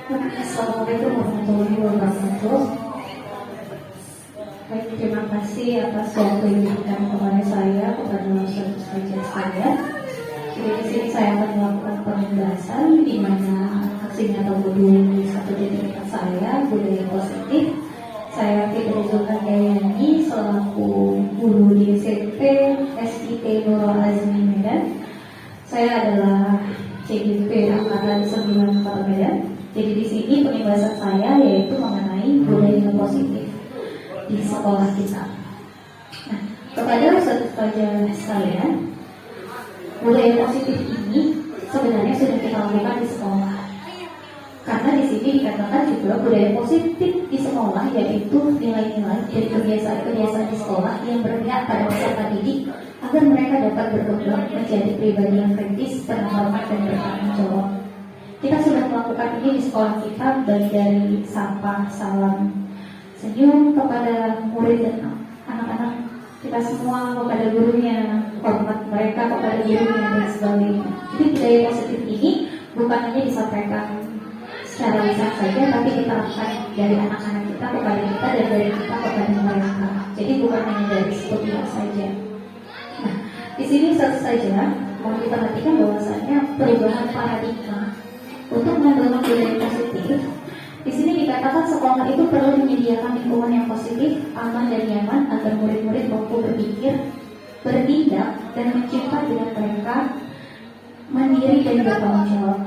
Assalamualaikum warahmatullahi wabarakatuh. Baik, terima kasih atas waktu yang diberikan kepada saya, kepada Ustaz saya. Jadi di sini saya akan melakukan penugasan di mana aksinya atau modul di satu titik saya, budaya positif. Saya Fitri Zulkarnaini selaku guru di SMP SIT Nurul Azmi Medan. Saya adalah CGP angkatan 9 Kota Medan. Jadi di sini penugasan saya yaitu mengenai budaya positif di sekolah kita. Nah, kepada ustaz-ustazah sekalian, budaya positif ini sebenarnya sudah kita lakukan di sekolah. Karena di sini dikatakan juga budaya positif di sekolah yaitu nilai-nilai dan kebiasaan-kebiasaan di sekolah yang berpihak pada peserta didik agar mereka dapat berkembang menjadi pribadi yang kritis, terhormat dan bertanggung jawab. Kita sudah melakukan ini di sekolah kita, baik dari sapa, salam, senyum kepada murid dan anak-anak kita semua, kepada gurunya, hormat mereka kepada gurunya dan sebagainya. Jadi budaya positif ini bukan hanya disampaikan secara lisan saja, tapi diterapkan dari anak-anak kita kepada kita dan dari kita kepada mereka. Jadi bukan hanya dari sekolah saja. Nah, di sini satu saja mau diperhatikan bahwasanya perubahan paradigma untuk mendorong budaya positif. Di sini dikatakan sekolah itu perlu menyediakan lingkungan yang positif, aman dan nyaman agar murid-murid mampu berpikir, bertindak dan mencipta dengan mereka mandiri dan bertanggung jawab.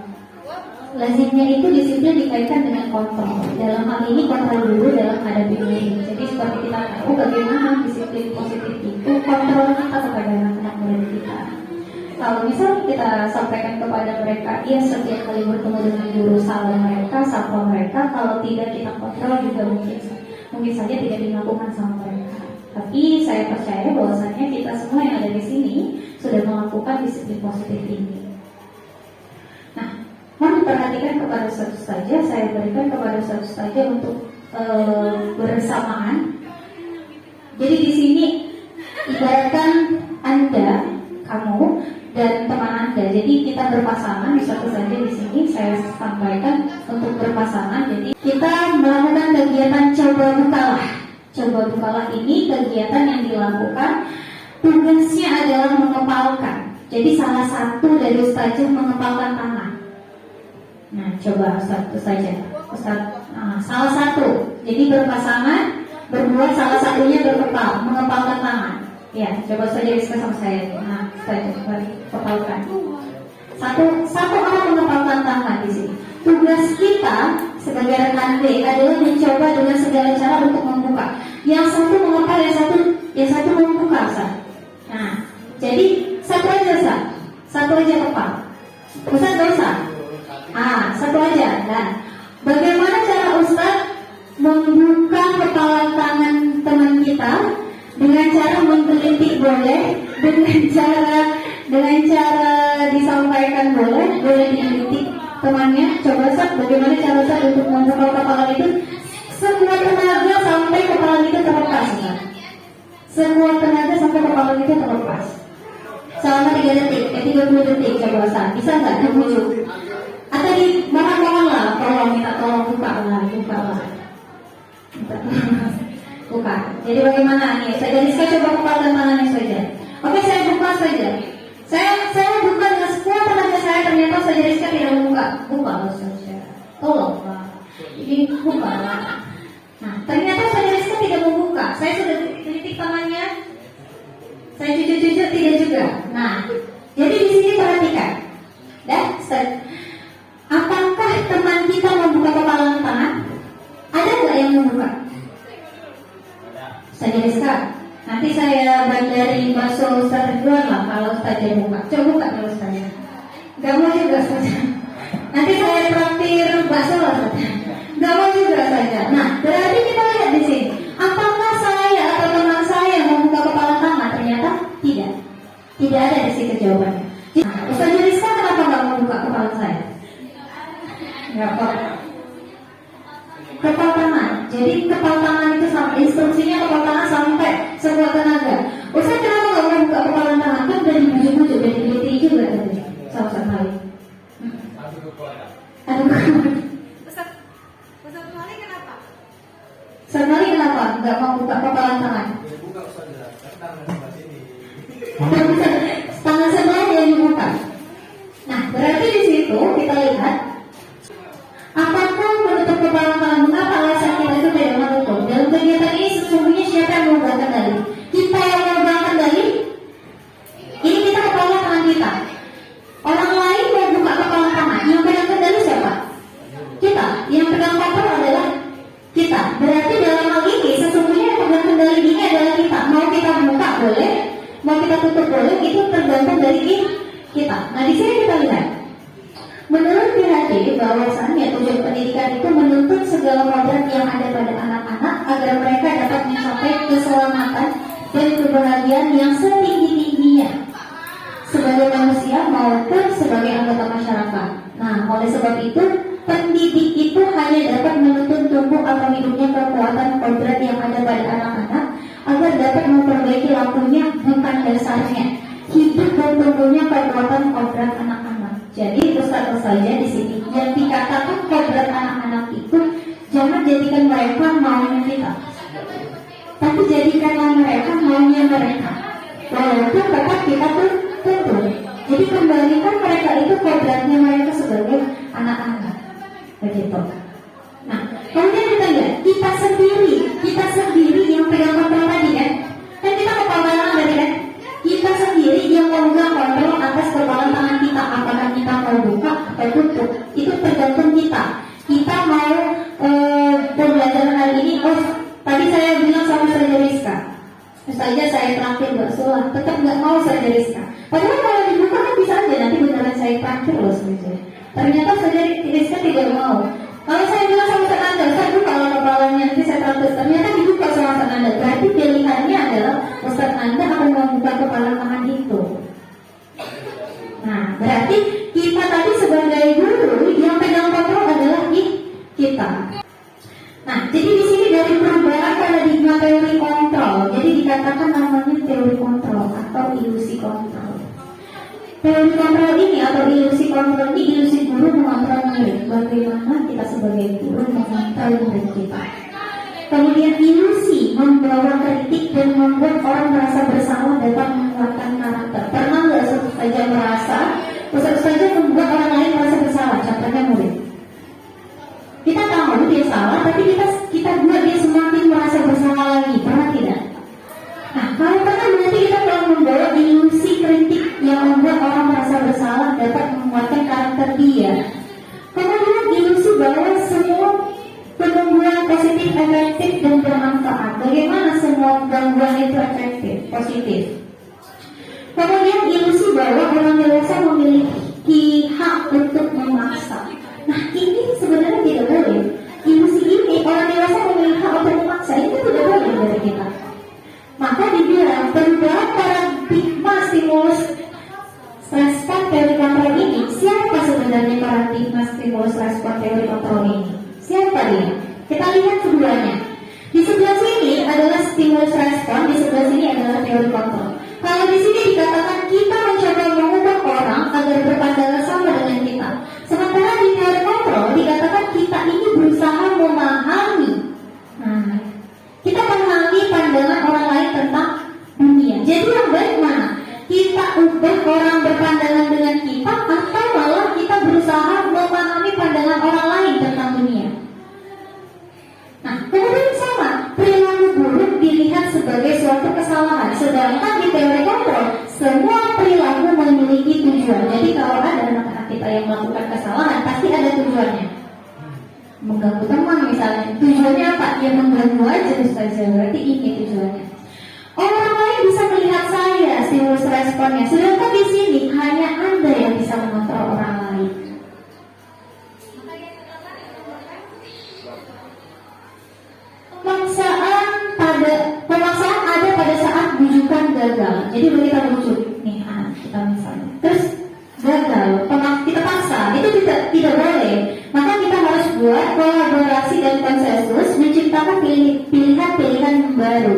Lazimnya itu disiplin dikaitkan dengan kontrol. Dalam hal ini kontrol dulu dalam menghadapi murid. Jadi seperti kita tahu bagaimana disiplin positif itu kontrol kita kepada anak-anak murid kita. Kalau misalnya kita sampaikan kepada mereka, ia setiap kali bertemu dengan guru salam mereka, sapa mereka. Kalau tidak kita kontrol juga mungkin saja tidak dilakukan sama mereka. Tapi saya percaya bahwasanya kita semua yang ada di sini sudah melakukan disiplin positif ini. Mohon diperhatikan kepada satu saja, saya berikan kepada satu saja untuk bersamaan. Jadi di sini ibaratkan Anda, kamu dan teman Anda. Jadi kita berpasangan, satu saja di sini saya sampaikan untuk berpasangan. Jadi kita melakukan kegiatan coba bukalah. Coba bukalah ini kegiatan yang dilakukan tugasnya adalah mengepalkan. Jadi salah satu dari ustazah mengepalkan tangan. Nah, coba satu saja. Salah satu. Jadi berpasangan, berbuat salah satunya berkepal, mengepalkan tangan. Ya, coba saja diskusi sama saya. Nah, saja kepalkan. Satu orang mengepalkan tangan di sini. Tugas kita sebagai rekan B adalah mencoba dengan segala cara untuk membuka. Yang satu mengepal, yang satu membuka, Ustaz. Nah, jadi satu aja, satu aja kepal. Ustaz gak usah. Satu aja. Nah, bagaimana cara Ustaz membuka kepala tangan teman kita dengan cara menggelitik boleh, dengan cara disampaikan boleh digelitik temannya. Coba Ustaz, bagaimana cara Ustaz untuk membuka kepala itu sekuat tenaga sampai kepala itu terlepas, Ustaz. Sekuat tenaga sampai kepala itu terlepas. Selama 3 detik, 30 detik, coba Ustaz. Bisa nggak dibujuk? Atau di mohon lah, tolong buka lah. Buka. Jadi bagaimana nih? Saya coba kepalkan tangannya saja. Oke, saya buka saja. Saya buka dengan sekuat tenaga saya, ternyata saja Rizka tidak membuka. Buka loh saja. Tolong Pak. Jadi buka lah. Nah, ternyata saja Rizka tidak membuka. Saya sudah titik tangannya. Saya jujur tidak juga. Nah, jadi di sini perhatikan. Apakah teman kita membuka kepala tangan? Ada nggak yang membuka? Saya Rizka. Nanti saya bandari bakso Ustaz Ridwan lah kalau Ustaz buka. Coba buka kalau Ustaz. Gak mau juga saja. Nanti saya traktir bakso lah saja. Gak mau juga saja. Nah, berarti kita lihat di sini. Apakah saya atau teman saya membuka kepala tangan? Ternyata tidak. Tidak ada di situ jawabannya. Nah, Ustaz Rizka kenapa nggak membuka kepala saya? Kepal tangan. Jadi kepal tangan itu sama, instruksinya kepal tangan sampai sekuat tenaga. Ustaz kenapa nggak mau buka kepala tangan? Kan udah dibujuk-bujuk, udah dibeli juga tadi. Sama-sama. Aduh. Ustaz Nggak mau buka kepalan tangan. Buka saja, tangan sebelah sini. Tangan sebelah yang dibuka. Nah, berarti di situ kita lihat apakah menutup kepala tangan, mengapa alasan kita itu tidak menutup? Dalam kegiatan ini sesungguhnya siapa yang memegang kendali? Kita yang memegang kendali. Ini kita kepala tangan kita. Orang lain mau buka kepala tangan, yang pegang kendali siapa? Kita. Yang pegang kontrol adalah kita. Berarti dalam hal ini sesungguhnya yang pegang kendali ini adalah kita. Mau kita buka boleh, mau kita tutup boleh, itu tergantung dari kita. Nah, di sini kita lihat. Menurut PhD, bahwasannya tujuan pendidikan itu menuntut segala kodrat yang ada pada anak-anak agar mereka dapat mencapai keselamatan dan kebahagiaan yang setinggi-tingginya sebagai manusia maupun sebagai anggota masyarakat. Nah, oleh sebab itu, pendidik itu hanya dapat menuntun tumbuh atau hidupnya kekuatan kodrat yang ada pada anak-anak agar dapat memperbaiki lakunya, bukan dasarnya hidup dan tumbuhnya kekuatan kodrat anak-anak. Jadi Ustaz saja di sini yang dikatakan kodrat anak-anak itu jangan jadikan mereka maunya kita, tapi jadikanlah mereka maunya mereka. Walaupun tetap kita tuntun. Jadi kembalikan mereka itu kodratnya mereka sebagai anak-anak. Begitu. Nah, kemudian kita lihat kita sendiri yang pegang kontrol tadi kan? Kan kita kepala tadi kan? Kita sendiri yang memegang kontrol atas kepala tangan kita, apakah kita mau buka atau tutup, itu tergantung kita. Kita mau pembelajaran hari ini, tadi saya bilang sama Saudara Rizka, saja saya terakhir Mbak Sula, tetap nggak mau Saudara Rizka. Padahal kalau dibuka kan bisa aja, nanti beneran saya terakhir loh sebenarnya. Ternyata Saudara Rizka tidak mau. Kalau saya bilang sama Ustaz Anda, saya buka kepalanya, nanti saya terakhir. Ternyata dibuka sama Ustaz Anda. Berarti pilihannya adalah Ustaz Anda akan membuka kepala tangan itu. Nah, berarti kita tadi sebagai guru yang pegang kontrol adalah kita. Nah, jadi di sini dari perubahan paradigma teori kontrol, jadi dikatakan namanya teori kontrol atau ilusi kontrol. Teori kontrol ini atau ilusi kontrol ini, ilusi guru mengontrol murid. Bagaimana kita sebagai guru mengontrol murid kita. Kemudian ilusi membawa kritik dan membuat orang merasa bersalah dapat menguatkan karakter. Pernah nggak saja merasa Ustaz saja membuat orang lain merasa bersalah? Contohnya murid. Kita tahu dia salah, tapi kita buat dia semakin merasa bersalah lagi. Pernah tidak? Nah, kalau pernah berarti kita telah membawa ilusi kritik yang membuat orang merasa bersalah dapat menguatkan karakter dia. Kemudian ilusi bahwa semua penungguan positif, efektif, dan bermanfaat. Bagaimana semua gangguan itu efektif, positif? Kemudian ilusi bahwa orang dewasa memiliki hak untuk memaksa. Nah, ini sebenarnya tidak boleh. Ilusi ini orang dewasa memiliki hak untuk memaksa, itu tidak boleh dari kita. Maka dibilang perubahan paradigma stimulus respon teori kontrol ini. Siapa sebenarnya paradigma stimulus respon teori kontrol ini? Siapa dia? Kita lihat keduanya. Di sebelah sini adalah stimulus respon, di sebelah sini adalah teori kontrol. Kalau di sini dikatakan kita mencoba mengubah orang agar berpandangan sama dengan kita. Sementara di teori kontrol dikatakan kita ini berusaha memahami. Nah, kita memahami pandangan orang lain tentang dunia. Jadi yang baik mana? Kita ubah orang berpandangan dengan kita, atau malah kita berusaha memahami pandangan orang lain tentang dunia. Nah, kemudian sama, perilaku buruk dilihat sebagai suatu kesalahan. Sedangkan di teori kontrol, semua perilaku memiliki tujuan. Jadi kalau ada anak-anak kita yang melakukan kesalahan, pasti ada tujuannya. Mengganggu teman misalnya, tujuannya apa? Ya mengganggu aja saja, berarti ini tujuannya. Orang lain bisa melihat saya, stimulus responnya. Sedangkan di sini hanya Anda yang bisa mengontrol orang lain. Pemaksaan ada pada saat bujukan gagal. Jadi kalau kita bujuk nih anak kita misalnya, terus gagal, kita paksa, itu tidak boleh. Maka kita harus buat kolaborasi dan konsensus, menciptakan pilihan-pilihan baru.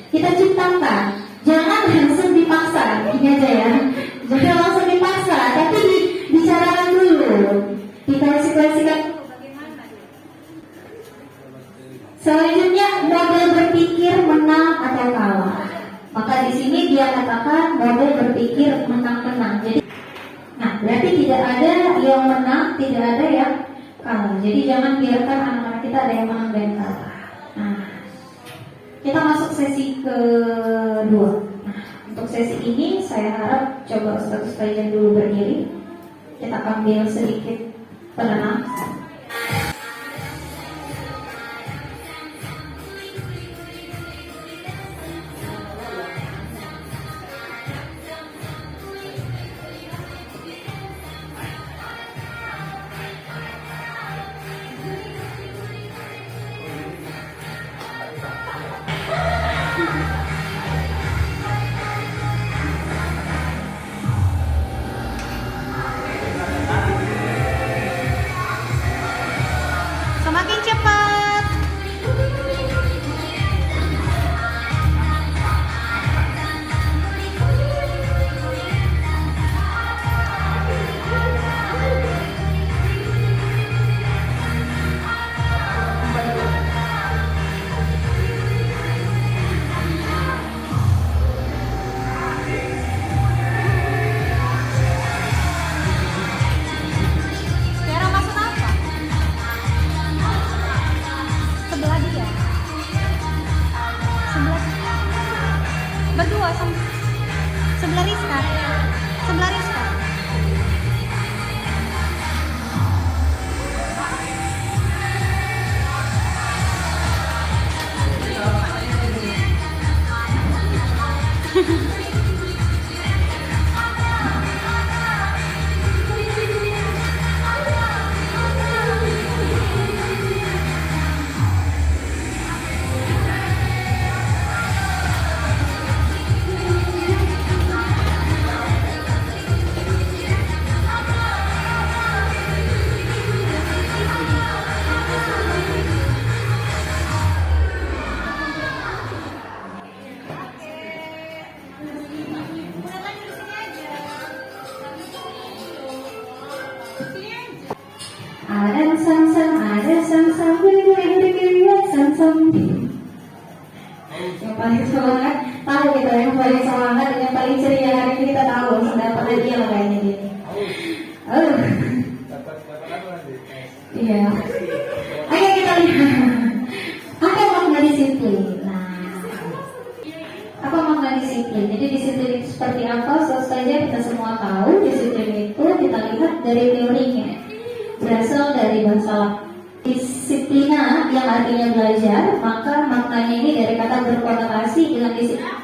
Kita ciptakan, jangan langsung dipaksa, ini aja ya. Jangan langsung dipaksa, tapi dibicarakan dulu, dikonsekuensikan. Selanjutnya, model berpikir menang atau kalah. Maka di sini dia katakan model berpikir menang-menang. Jadi, nah berarti tidak ada yang menang, tidak ada yang kalah. Jadi jangan biarkan anak-anak kita ada yang menang dan kalah. Nah, kita masuk sesi kedua. Nah, untuk sesi ini saya harap coba Ustaz Faizan dulu berdiri. Kita ambil sedikit penenang. Semakin cepat. Sekarang maksud apa? Sebelah dia. Sebelah. Berdua sama. Sebelah Rizka. Sebelah Rizka. Ada sang-sang, beri-beri-beri, sang-sang. Yang paling semangat, tahu kita yang paling semangat dan yang paling ceria hari ini kita tahu sudah pada dia lah kayaknya dia. Dapat apa nanti? Iya. Ayo kita lihat. Apa makna disiplin? Nah, apa makna disiplin? Jadi disiplin itu seperti apa? Saja kita semua tahu disiplin itu kita lihat dari teorinya. Berasal dari bahasa disiplina yang artinya belajar, maka maknanya ini dari kata berkonotasi dengan disiplin.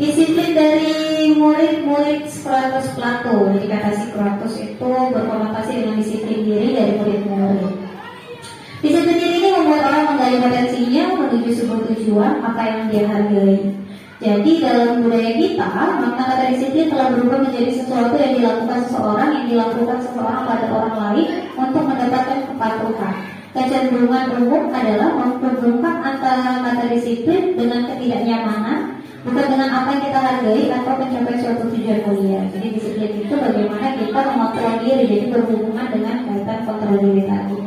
Disiplin dari murid-murid Sokrates Plato. Jadi kata Sokrates itu berkonotasi dengan disiplin diri dari murid-murid. Disiplin diri ini membuat orang menggali potensinya menuju sebuah tujuan apa yang dia hargai. Jadi dalam budaya kita, makna kata disiplin telah berubah menjadi sesuatu yang dilakukan seseorang pada orang lain untuk mendapatkan kepatuhan. Kecenderungan umum adalah menghubungkan antara kata disiplin dengan ketidaknyamanan, bukan dengan apa yang kita hargai atau mencapai suatu tujuan mulia. Jadi disiplin itu bagaimana kita mengontrol diri, jadi berhubungan dengan kaitan kontrol diri tadi.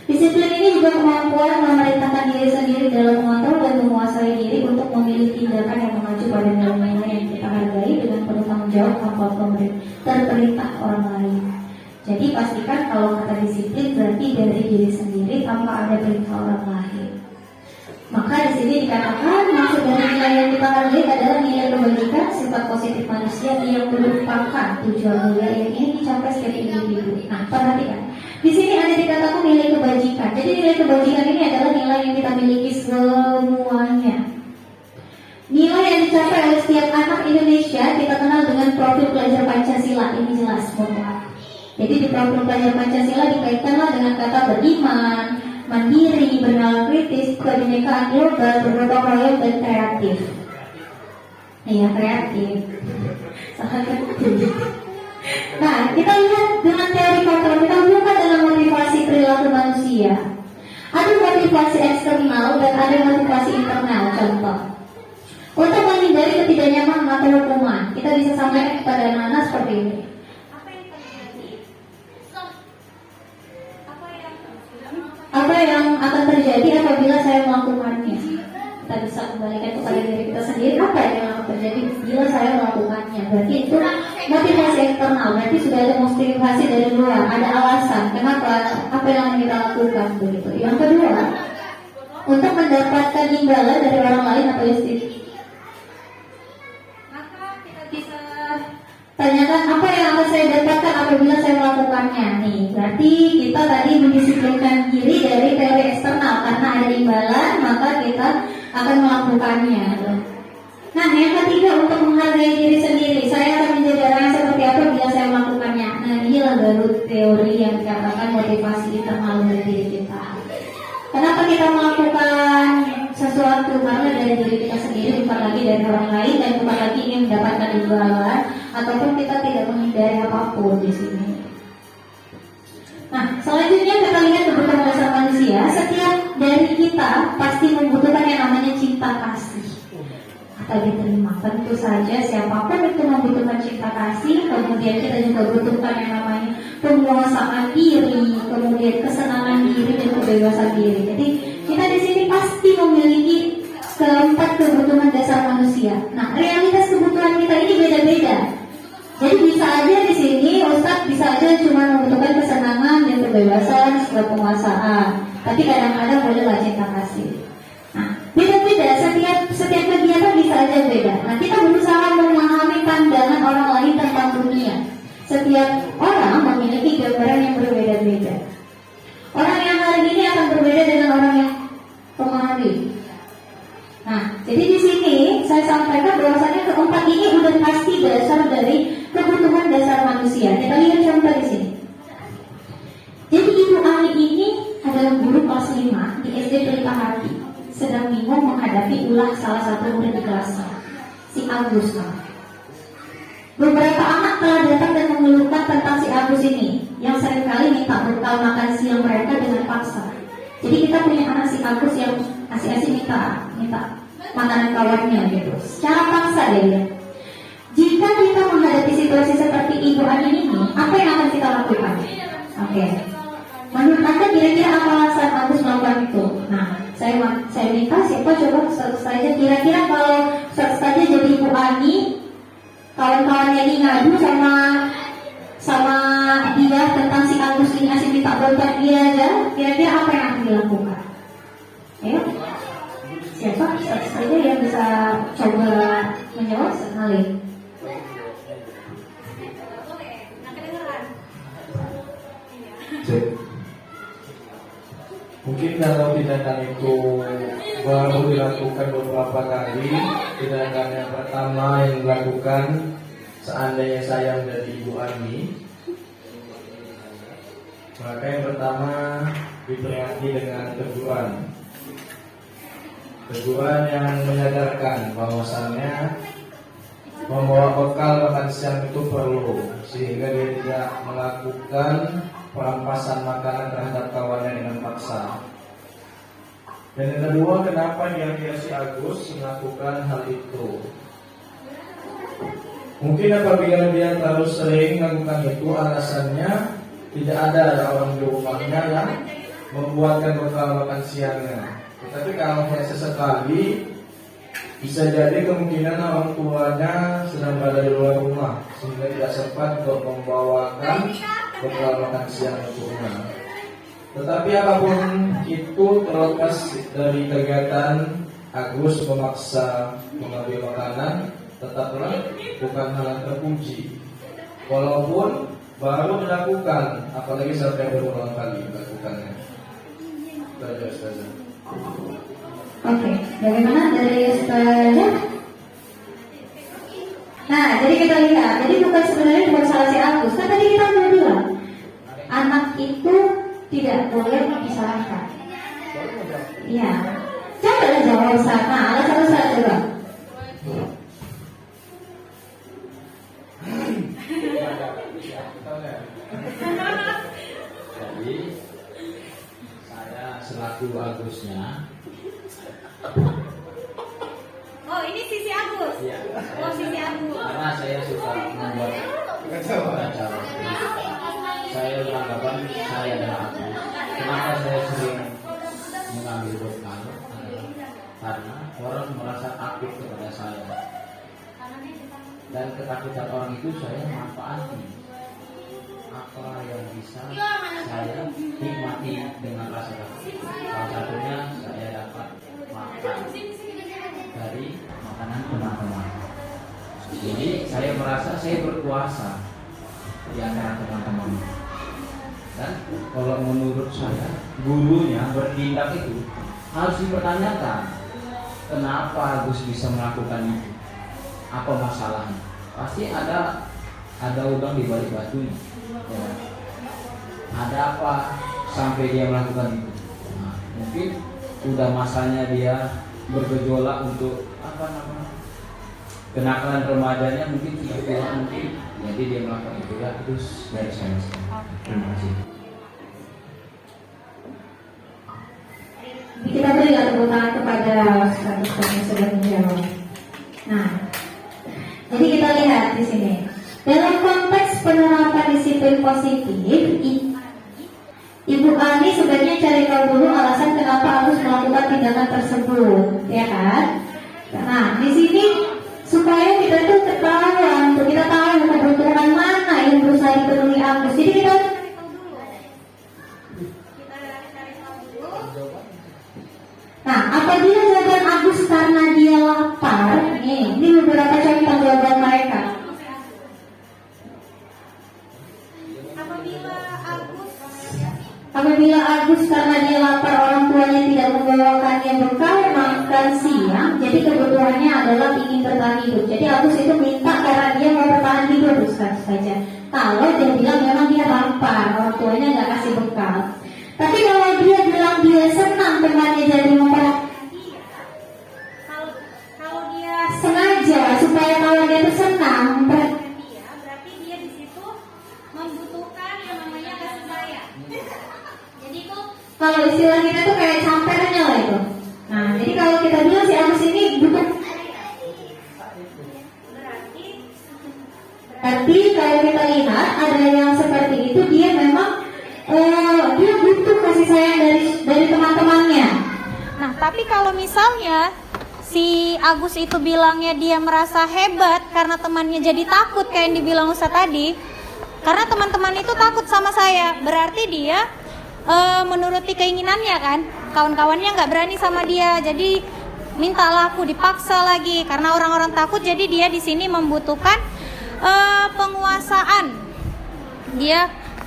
Disiplin ini juga kemampuan memerintahkan diri sendiri dalam mengontrol dan menguasai diri untuk memilih tindakan yang mengacu pada nilai-nilai yang kita hargai dengan penuh tanggung jawab tanpa terperintah orang lain. Jadi pastikan kalau kata disiplin berarti dari diri sendiri tanpa ada perintah orang lain. Maka di sini dikatakan maksud dari nilai yang kita hargai adalah nilai kebajikan, sifat positif manusia yang merupakan tujuan mulia yang ingin dicapai setiap individu. Nah, perhatikan. Di sini ada dikatakan nilai kebajikan. Jadi nilai kebajikan ini adalah nilai yang kita miliki semuanya. Nilai yang dicapai oleh setiap anak Indonesia kita kenal dengan profil pelajar Pancasila. Ini jelas semua. Jadi di profil pelajar Pancasila dikaitkanlah dengan kata beriman, mandiri, bernalar kritis, kebinekaan global, bergotong royong dan kreatif. Iya, kreatif. Sangat kreatif. Nah, kita lihat dengan teori kontrol, kita buka dalam motivasi perilaku manusia. Ada motivasi eksternal dan ada motivasi internal. Contoh, untuk menghindari ketidaknyamanan atau hukuman, kita bisa sampaikan kepada anak-anak seperti ini. Apa apa yang akan terjadi apabila saya melakukannya. Kita bisa kembalikan kepada diri kita sendiri, apa yang akan terjadi bila saya melakukannya. Berarti itu motivasi eksternal, berarti sudah ada motivasi dari luar, ada alasan kenapa apa yang akan kita lakukan begitu. Yang kedua, untuk mendapatkan imbalan dari orang lain atau istri, maka kita bisa tanyakan apa yang akan saya dapatkan apabila saya melakukannya. Nih, berarti kita tadi mendisiplinkan diri dari teori eksternal, karena ada imbalan maka kita akan melakukannya. Nah, yang ketiga, untuk menghargai diri sendiri. Saya akan menjadi orang yang seperti apa bila saya melakukannya. Nah, inilah baru teori yang dikatakan motivasi internal dari diri kita. Kenapa kita melakukan sesuatu? Karena dari diri kita sendiri, bukan lagi dari orang lain, dan bukan lagi ingin mendapatkan imbalan ataupun kita tidak menghindari apapun di sini. Nah, selanjutnya kita lihat kebutuhan dasar manusia. Setiap dari kita pasti membutuhkan yang namanya cinta kasih atau diterima. Tentu saja siapapun itu membutuhkan cinta kasih. Kemudian kita juga butuhkan yang namanya penguasaan diri, kemudian kesenangan diri dan kebebasan diri. Jadi kita di sini pasti memiliki keempat kebutuhan dasar manusia. Nah, realitas kebutuhan kita ini beda-beda. Jadi bisa aja di sini Ustadz bisa aja cuma membutuhkan kesenangan dan kebebasan serta penguasaan. Tapi kadang-kadang bolehlah cinta kasih. Nah, beda-beda, setiap kegiatan bisa aja beda. Nah, kita berusaha memahami pandangan orang lain tentang dunia. Setiap orang memiliki gambaran yang berbeda-beda. Orang yang hari ini akan berbeda dengan orang yang kemarin. Nah, jadi di sini saya sampaikan bahwasanya keempat ini udah pasti dasar dari kebutuhan dasar manusia. Kita lihat contoh di sini. Jadi Ibu Ani ini adalah guru kelas 5 di SD Pelita Hati, sedang bingung menghadapi ulah salah satu murid di kelasnya, si Agus. Beberapa anak telah datang dan mengeluhkan tentang si Agus ini, yang seringkali minta bekal makan siang mereka dengan paksa. Jadi kita punya anak si Agus yang asik-asik minta makanan kawannya gitu, secara paksa dia. Jika kita menghadapi situasi seperti Ibu Ani ini, apa yang akan kita lakukan? Oke. Menurut Anda kira-kira apa alasan Agus melakukan itu? Nah, saya minta siapa coba saja kira-kira kalau saja jadi Ibu Ani, kawan-kawannya ini ngadu sama dia tentang si Agus ini asik minta bontot dia aja, kira-kira apa yang akan dilakukan? Ayo, siapa saja yang bisa coba menjawab sekali? Mungkin kalau tindakan itu baru dilakukan beberapa kali, tindakan yang pertama yang dilakukan seandainya saya menjadi Ibu Ani, maka yang pertama diperingati dengan teguran yang menyadarkan bahwasannya membawa bekal makan siang itu perlu, sehingga dia tidak melakukan perampasan makanan terhadap kawannya dengan paksa. Dan yang kedua, kenapa dia si Agus melakukan hal itu? Mungkin apabila dia terlalu sering melakukan itu, alasannya tidak ada orang di rumahnya yang membuatkan bekal makan siangnya. Tetapi kalau hanya sesekali, bisa jadi kemungkinan orang tuanya sedang berada di luar rumah sehingga tidak sempat untuk membawakan bekal makan siang untuknya. Tetapi apapun itu, terlepas dari kegiatan Agus memaksa mengambil makanan, tetaplah bukan hal yang terpuji. Walaupun baru dilakukan, apalagi sampai berulang kali melakukannya. Ustazah. Oke, bagaimana dari Ustazah? Nah, jadi kita lihat, jadi sebenarnya bukan salah si Agus. Kan tadi kita sudah bilang, anak itu tidak boleh disalahkan. Iya. Coba jawab Ustaz. Nah, alasan Ustaz coba. Jadi saya selaku Agusnya. Oh, ini sisi Agus. Iya. Oh, sisi Agus. Karena saya suka membuat kacau. Saya beranggapan saya adalah Agus. Kenapa saya sering ambil bekal adalah karena orang merasa takut kepada saya, dan ketakutan orang itu saya manfaati. Apa yang bisa saya nikmati dengan rasa takut? Salah satunya saya dapat makan dari makanan teman-teman. Jadi saya merasa saya berkuasa di antara teman-teman. Dan kalau menurut saya, gurunya bertindak itu harus dipertanyakan. Kenapa Agus bisa melakukan itu? Apa masalahnya? Pasti ada udang di balik batunya. Ya. Ada apa sampai dia melakukan itu? Nah, mungkin sudah masanya dia bergejolak untuk kenakalan remajanya mungkin sudah tua mungkin, jadi dia melakukan itu. Ya, terus dari saya. Terima kasih. Kita berikan tepuk tangan kepada Ustaz yang sudah menjawab. Nah, jadi kita lihat di sini. Dalam konteks penerapan disiplin positif, Ibu Ani sebaiknya cari tahu dulu alasan kenapa harus melakukan tindakan tersebut, ya kan? Nah, di sini supaya kita tuh ketahuan, untuk kita tahu kebutuhan mana yang berusaha dipenuhi Agus. Jadi kita Nah, apabila jawaban Agus karena dia lapar, ini beberapa contoh jawaban mereka. Apabila Agus karena dia lapar, orang tuanya tidak membawakannya bekal makan siang, jadi kebutuhannya adalah ingin bertahan hidup. Jadi Agus itu minta karena dia mau bertahan hidup, Ustaz saja. Kalau dia bilang memang dia lapar, orang tuanya nggak kasih bekal. Tapi kalau dia bilang dia senang temannya jadi Kalau dia sengaja supaya kalau dia itu senang, berarti dia di situ membutuhkan yang namanya kasih sayang. Jadi itu kalau istilah kita tuh kayak campernya lah itu. Nah, jadi kalau kita bilang si Agus ini butuh, berarti kalau kita lihat ada yang seperti itu, dia memang dia butuh kasih sayang dari teman-temannya. Nah, tapi kalau misalnya si Agus itu bilangnya dia merasa hebat karena temannya jadi takut kayak yang dibilang Ustaz tadi, karena teman-teman itu takut sama saya, berarti dia menuruti keinginannya kan, kawan-kawannya nggak berani sama dia, jadi minta laku, dipaksa lagi karena orang-orang takut. Jadi dia di sini membutuhkan penguasaan.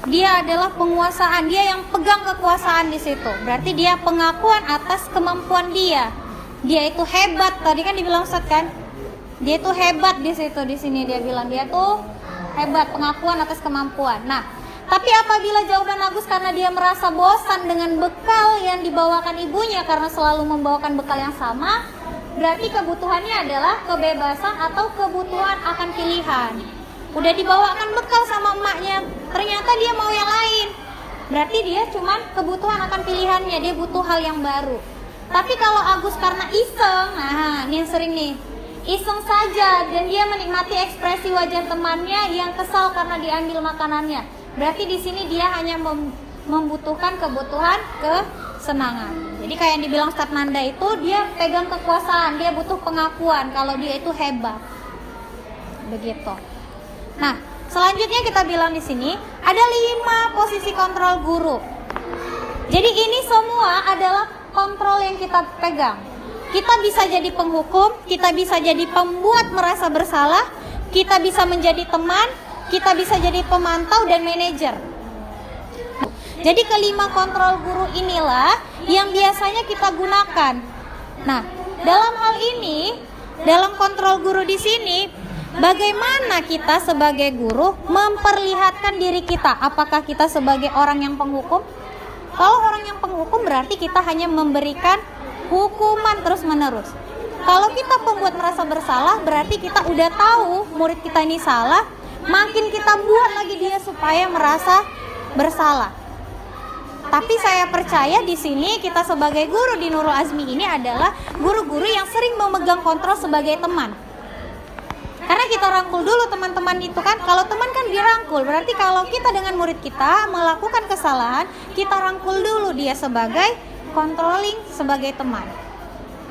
Dia adalah penguasaan, dia yang pegang kekuasaan di situ. Berarti dia pengakuan atas kemampuan dia. Dia itu hebat. Tadi kan dibilang Ustaz kan? Dia itu hebat di situ. Di sini dia bilang dia tuh hebat, pengakuan atas kemampuan. Nah, tapi apabila jawaban Agus karena dia merasa bosan dengan bekal yang dibawakan ibunya karena selalu membawakan bekal yang sama, berarti kebutuhannya adalah kebebasan atau kebutuhan akan pilihan. Udah dibawakan bekal sama emaknya, ternyata dia mau yang lain. Berarti dia cuman kebutuhan akan pilihannya, dia butuh hal yang baru. Tapi kalau Agus karena iseng, nah ini yang sering nih, iseng saja dan dia menikmati ekspresi wajah temannya yang kesal karena diambil makanannya. Berarti di sini dia hanya membutuhkan kebutuhan kesenangan. Jadi kayak yang dibilang Ustaz Nanda itu, dia pegang kekuasaan, dia butuh pengakuan kalau dia itu hebat. Begitu. Nah, selanjutnya kita bilang di sini ada 5 posisi kontrol guru. Jadi ini semua adalah kontrol yang kita pegang. Kita bisa jadi penghukum, kita bisa jadi pembuat merasa bersalah, kita bisa menjadi teman, kita bisa jadi pemantau dan manajer. Jadi kelima kontrol guru inilah yang biasanya kita gunakan. Nah, dalam hal ini, dalam kontrol guru di sini, bagaimana kita sebagai guru memperlihatkan diri kita? Apakah kita sebagai orang yang penghukum? Kalau orang yang penghukum berarti kita hanya memberikan hukuman terus-menerus. Kalau kita pembuat merasa bersalah, berarti kita udah tahu murid kita ini salah, makin kita buat lagi dia supaya merasa bersalah. Tapi saya percaya di sini kita sebagai guru di Nurul Azmi ini adalah guru-guru yang sering memegang kontrol sebagai teman. Karena kita rangkul dulu teman-teman itu kan, kalau teman kan dirangkul, berarti kalau kita dengan murid kita melakukan kesalahan, kita rangkul dulu dia sebagai controlling sebagai teman.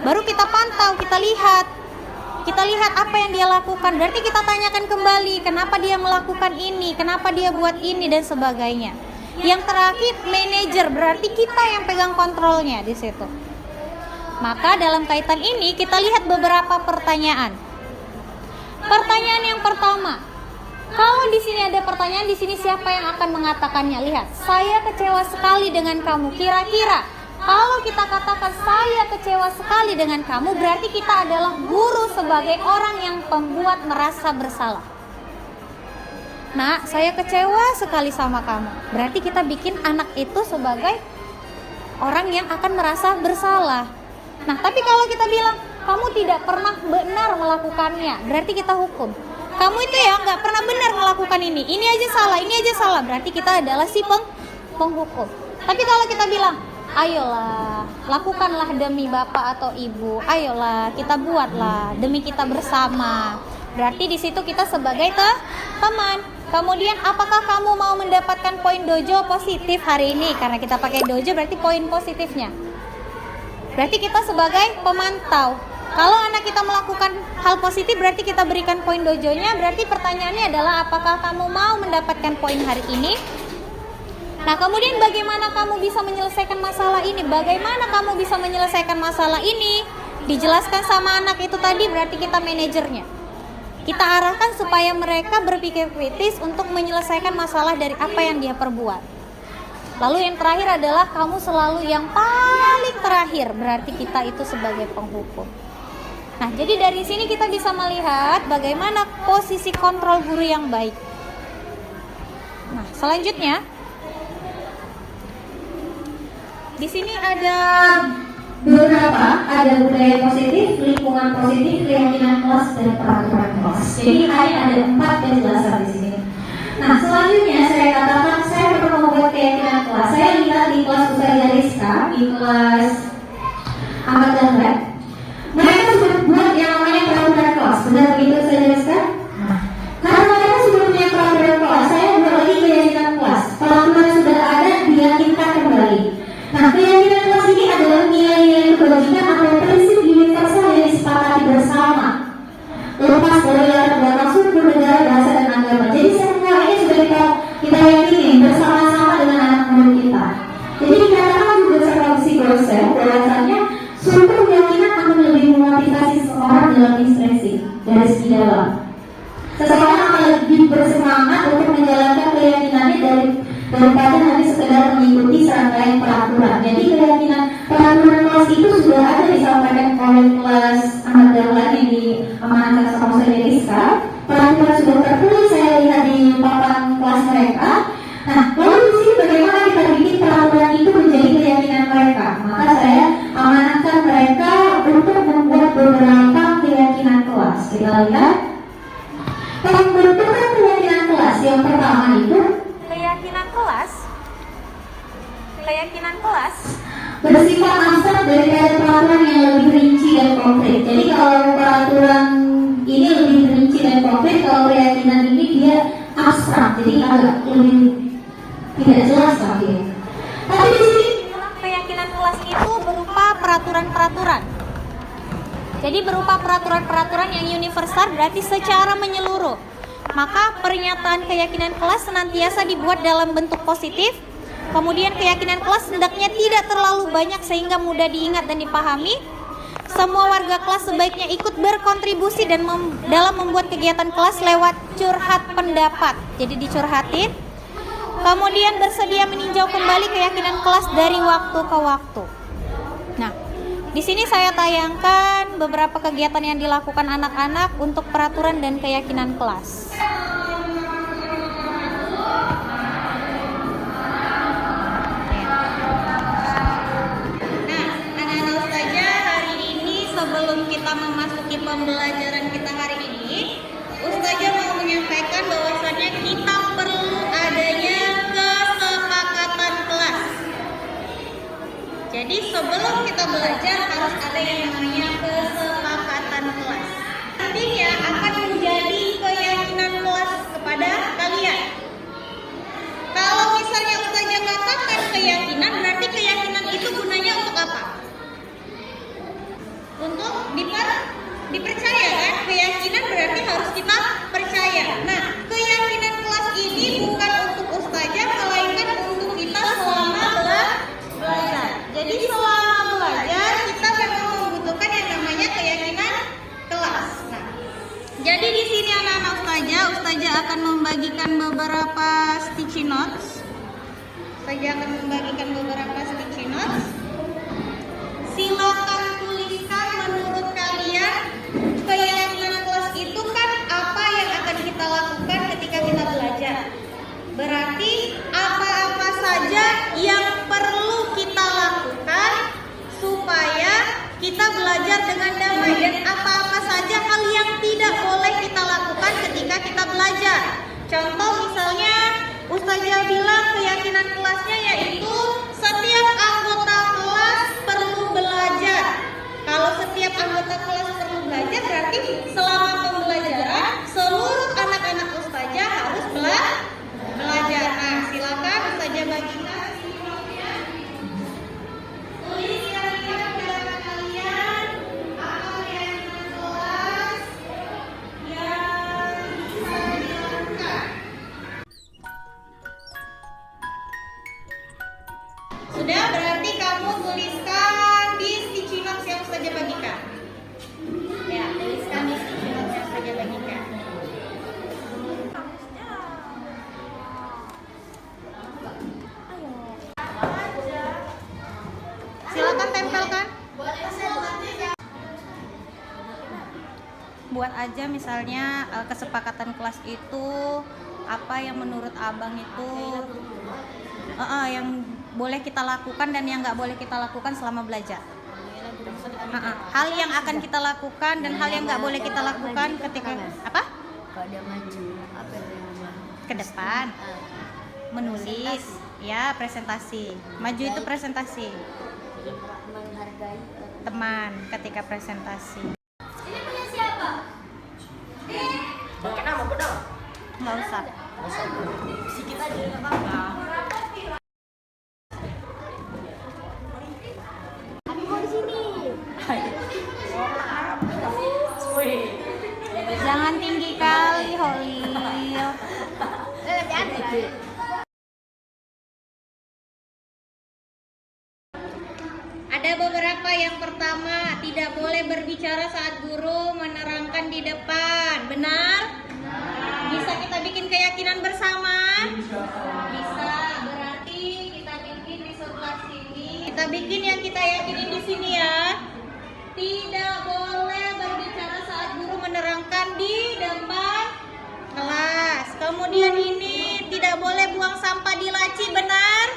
Baru kita pantau, kita lihat apa yang dia lakukan. Berarti kita tanyakan kembali, kenapa dia melakukan ini, kenapa dia buat ini, dan sebagainya. Yang terakhir, manajer, berarti kita yang pegang kontrolnya di situ. Maka dalam kaitan ini kita lihat beberapa pertanyaan. Pertanyaan yang pertama, kalau di sini ada pertanyaan, di sini siapa yang akan mengatakannya? Lihat, saya kecewa sekali dengan kamu. Kira-kira kalau kita katakan saya kecewa sekali dengan kamu, berarti kita adalah guru sebagai orang yang membuat merasa bersalah. Nak, saya kecewa sekali sama kamu. Berarti kita bikin anak itu sebagai orang yang akan merasa bersalah. Nah, tapi kalau kita bilang kamu tidak pernah benar melakukannya, berarti kita hukum. Kamu itu ya nggak pernah benar melakukan ini aja salah, berarti kita adalah si penghukum. Tapi kalau kita bilang, ayolah, lakukanlah demi bapak atau ibu, ayolah kita buatlah demi kita bersama, berarti di situ kita sebagai teman. Kemudian, apakah kamu mau mendapatkan poin dojo positif hari ini? Karena kita pakai dojo berarti poin positifnya. Berarti kita sebagai pemantau. Kalau anak kita melakukan hal positif, berarti kita berikan poin dojonya. Berarti pertanyaannya adalah apakah kamu mau mendapatkan poin hari ini? Nah, kemudian bagaimana kamu bisa menyelesaikan masalah ini? Bagaimana kamu bisa menyelesaikan masalah ini? Dijelaskan sama anak itu tadi, berarti kita manajernya. Kita arahkan supaya mereka berpikir kritis untuk menyelesaikan masalah dari apa yang dia perbuat. Lalu yang terakhir adalah kamu selalu yang paling terakhir, berarti kita itu sebagai penghukum. Nah, jadi dari sini kita bisa melihat bagaimana posisi kontrol guru yang baik. Nah, selanjutnya di sini ada beberapa, ada budaya positif, lingkungan positif, keyakinan kelas, dan peraturan kelas. Jadi ada 4 penjelasan di sini. Nah, selanjutnya saya katakan saya perlu membuat keyakinan kelas. Saya lihat di kelas Ustazah Rizka, di kelas Ahmad Dahlan, mereka sudah buat yang namanya peraturan kelas. Benar begitu Ustazah Rizka? Nah, karena mereka sudah punya peraturan kelas, saya buat lagi keyakinan kelas. Peraturan sudah ada, diyakinkan kembali. Nah, keyakinan kelas ini adalah nilai-nilai kebajikan atau prinsip universal yang disepakati bersama, lepas dari latar belakang suku, negara, bahasa, dan agama. Jadi semua ini sudah kita yakini bersama-sama dengan anak murid kita. Jadi dikatakan juga sama psikosen bahwasanya suatu keyakinan akan lebih memotivasi seseorang dalam ekspresi dari segi dalam. Seseorang akan lebih bersemangat untuk menjalankan keyakinannya daripada hanya sekedar mengikuti serangkaian peraturan. Jadi keyakinan peraturan kelas itu sudah ada disampaikan oleh kelas Ahmad Dahlan yang diamanahkan sama Ustazah Rizka. Peraturan sudah tertulis, saya lihat di papan kelas mereka. Nah, lalu di sini bagaimana kita bikin peraturan itu menjadi keyakinan mereka? Maka saya amanahkan mereka untuk membuat beberapa keyakinan kelas. Kita lihat pembentukan keyakinan kelas. Yang pertama itu keyakinan kelas bersifat abstrak daripada peraturan yang lebih rinci dan konkret. Jadi kalau peraturan ini lebih rinci dan konkret, kalau keyakinan ini dia abstrak, jadi agak lebih tidak jelas lagi. Tapi di sini keyakinan kelas itu berupa peraturan-peraturan. Jadi berupa peraturan-peraturan yang universal, berarti secara menyeluruh. Maka pernyataan keyakinan kelas senantiasa dibuat dalam bentuk positif. Kemudian keyakinan kelas hendaknya tidak terlalu banyak sehingga mudah diingat dan dipahami. Semua warga kelas sebaiknya ikut berkontribusi dan dalam membuat kegiatan kelas lewat curhat pendapat. Jadi dicurhatin. Kemudian bersedia meninjau kembali keyakinan kelas dari waktu ke waktu. Nah, di sini saya tayangkan beberapa kegiatan yang dilakukan anak-anak untuk peraturan dan keyakinan kelas. Sebelum kita memasuki pembelajaran kita hari ini, Ustazah mau menyampaikan bahwasannya kita perlu adanya kesepakatan kelas. Jadi sebelum kita belajar harus ada yang namanya kesepakatan kelas. Nantinya akan menjadi keyakinan kelas kepada kalian. Kalau misalnya Ustazah katakan keyakinan, berarti keyakinan itu gunanya untuk Ustazah akan membagikan beberapa sticky notes. Ustazah akan membagikan beberapa sticky notes. Silakan tuliskan menurut kalian keyakinan kelas itu kan apa yang akan kita lakukan ketika kita belajar. Berarti apa-apa saja yang perlu kita lakukan supaya kita belajar dengan damai, dan apa-apa saja hal yang tidak boleh kita lakukan ketika kita belajar. Contoh misalnya Ustazah bilang keyakinan kelasnya yaitu setiap anggota kelas perlu belajar. Kalau setiap anggota kelas perlu belajar, berarti selama pembelajaran seluruh anak-anak Ustazah harus belajar. Nah, silakan Ustazah bagikan. Tulis kira-kira pendapat kalian apa keyakinan kelas yang bisa dilakukan. Sudah, berarti kamu tuliskan di sticky notes yang Ustazah bagikan. Ya, tuliskan di sticky notes yang Ustazah bagikan. Silakan tempelkan. Buat aja misalnya kesepakatan kelas itu apa yang menurut abang itu yang boleh kita lakukan dan yang nggak boleh kita lakukan selama belajar. Hal yang akan kita lakukan dan hal yang nggak boleh kita lakukan ketika apa? Kalau dia maju, apa yang Ke depan, menulis, ya presentasi. Maju itu presentasi. menghargai Teman ketika presentasi. Ini punya siapa? Pakai nama benar. Nggak usah. Sedikit aja nggak apa-apa. Abi mau di sini. Jangan tinggi kali, Holil. Hati-hati. Ada beberapa. Yang pertama, tidak boleh berbicara saat guru menerangkan di depan. Benar? Bisa kita bikin keyakinan bersama? Bisa. Berarti kita bikin di sebelah sini. Kita bikin yang kita yakinin di sini ya. Tidak boleh berbicara saat guru menerangkan di depan kelas. Kemudian ini tidak boleh buang sampah di laci. Benar?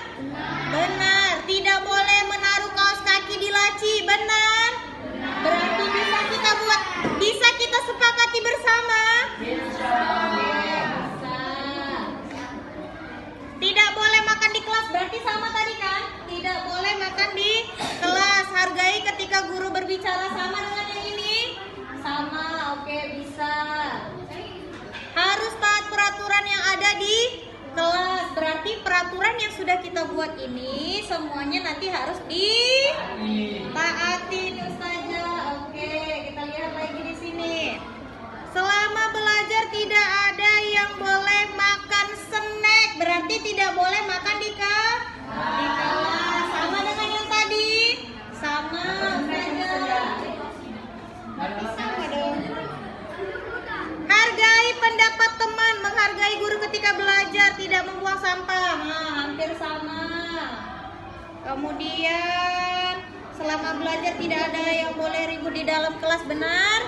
Benar. Tidak boleh menaruh kaos kaki di laci. Benar? Berarti bisa kita sepakati bersama. Bisa. Tidak boleh makan di kelas, berarti sama tadi kan? Tidak boleh makan di kelas. Hargai ketika guru berbicara. Sama dengan yang ini? Sama. Oke, bisa. Harus taat peraturan yang ada di kelas. Berarti peraturan yang sudah kita buat ini semuanya nanti harus ditaatin Ustazah. Oke, kita lihat lagi di sini. Selama belajar tidak ada yang boleh makan snack. Berarti tidak boleh makan di kelas. Sama dengan yang tadi? Sama, Ustazah. Berarti sama dong. Hargai pendapat teman, menghargai guru ketika belajar, tidak membuang sampah. Nah, hampir sama. Kemudian, selama belajar tidak ada yang boleh ribut di dalam kelas. Benar?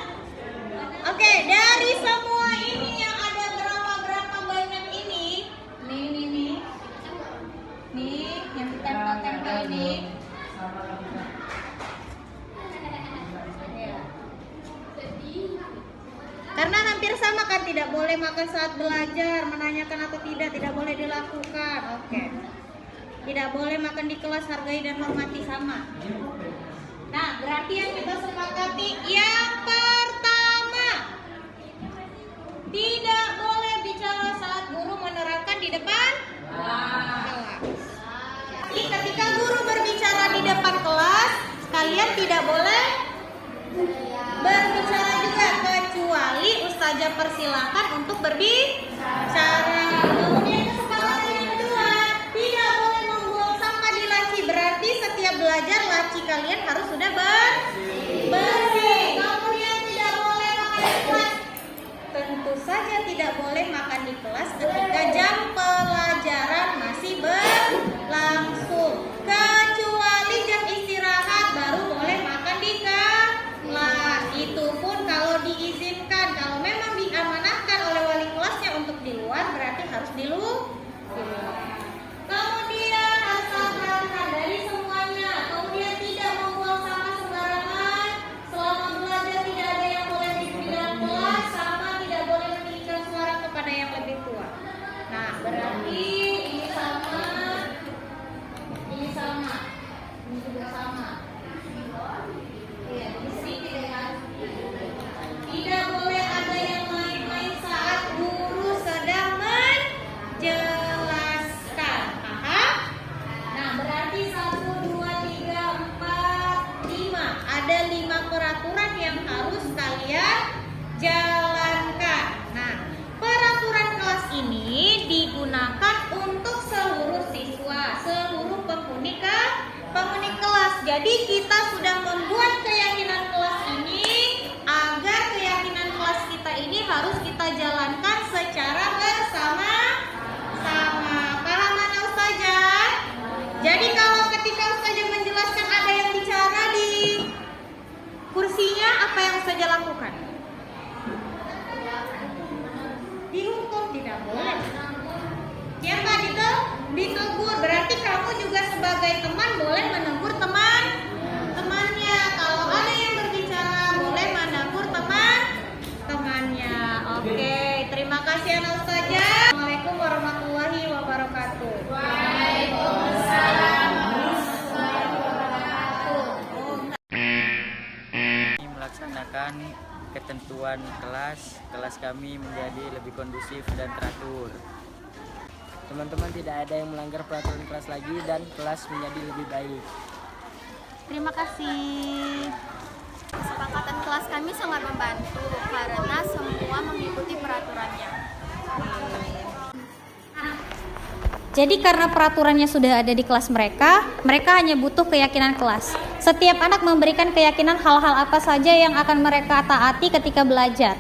Oke, dari semua ini yang ada berapa banyak ini? Nih, yang ditempel-tempel ini. Karena hampir sama kan, tidak boleh makan saat belajar, menanyakan atau tidak boleh dilakukan. Oke. Tidak boleh makan di kelas, hargai dan hormati, sama. Nah, berarti yang kita sepakati yang pertama, tidak boleh bicara saat guru menerangkan di depan kelas. Jadi ketika guru berbicara di depan kelas, kalian tidak boleh berbicara juga, kecuali Ustazah persilahkan untuk berbicara. Kemudian kesepakatan yang kedua, tidak boleh membuang sampah di laci. Berarti setiap belajar laci kalian harus sudah bersih. Kemudian tidak boleh makan di kelas. tentu saja tidak boleh makan di kelas ketika jam pelajaran masih berlangsung. Kecuali jam istirahat baru boleh makan di kelas. Itu pun kalau diizinkan. Kalau memang diamanahkan oleh wali kelasnya untuk di luar, berarti harus di luar. Kemudian asal perhatikan dari semuanya. Kemudian tidak membuang sampah sembarangan. Selama belajar tidak ada yang boleh diberi dalam kelas, sama tidak boleh meninggikan suara kepada yang lebih tua. Nah, berarti ini sama, ini sama, ini juga sama. Iya, ini sedikit ya kan. Tidak boleh ada yang main-main saat guru sedang menjelaskan. Paham? Nah, berarti 1, 2, 3, 4, 5. Ada 5 peraturan yang harus kalian jalankan. Nah, peraturan kelas ini digunakan untuk seluruh siswa, seluruh penghuni kelas. Jadi kita sudah membuat keyakinan kelas ini agar keyakinan kelas kita ini harus kita jalankan secara bersama-sama. Paham mana Ustazah? Jadi kalau ketika Ustazah menjelaskan ada yang bicara di kursinya, apa yang Ustazah lakukan? Dihukum, tidak boleh. Ya Pak, ditegur. Berarti kamu juga sebagai teman boleh menegur temannya. Kalau ada yang berbicara boleh menegur temannya. Oke, terima kasih Ana Ustazah. Assalamualaikum warahmatullahi wabarakatuh. Waalaikumsalam melaksanakan ketentuan kelas kami menjadi lebih kondusif dan teratur. Teman-teman tidak ada yang melanggar peraturan kelas lagi dan kelas menjadi lebih baik. Terima kasih. Kesepakatan kelas kami sangat membantu karena semua mengikuti peraturannya. Jadi karena peraturannya sudah ada di kelas mereka hanya butuh keyakinan kelas. Setiap anak memberikan keyakinan hal-hal apa saja yang akan mereka taati ketika belajar.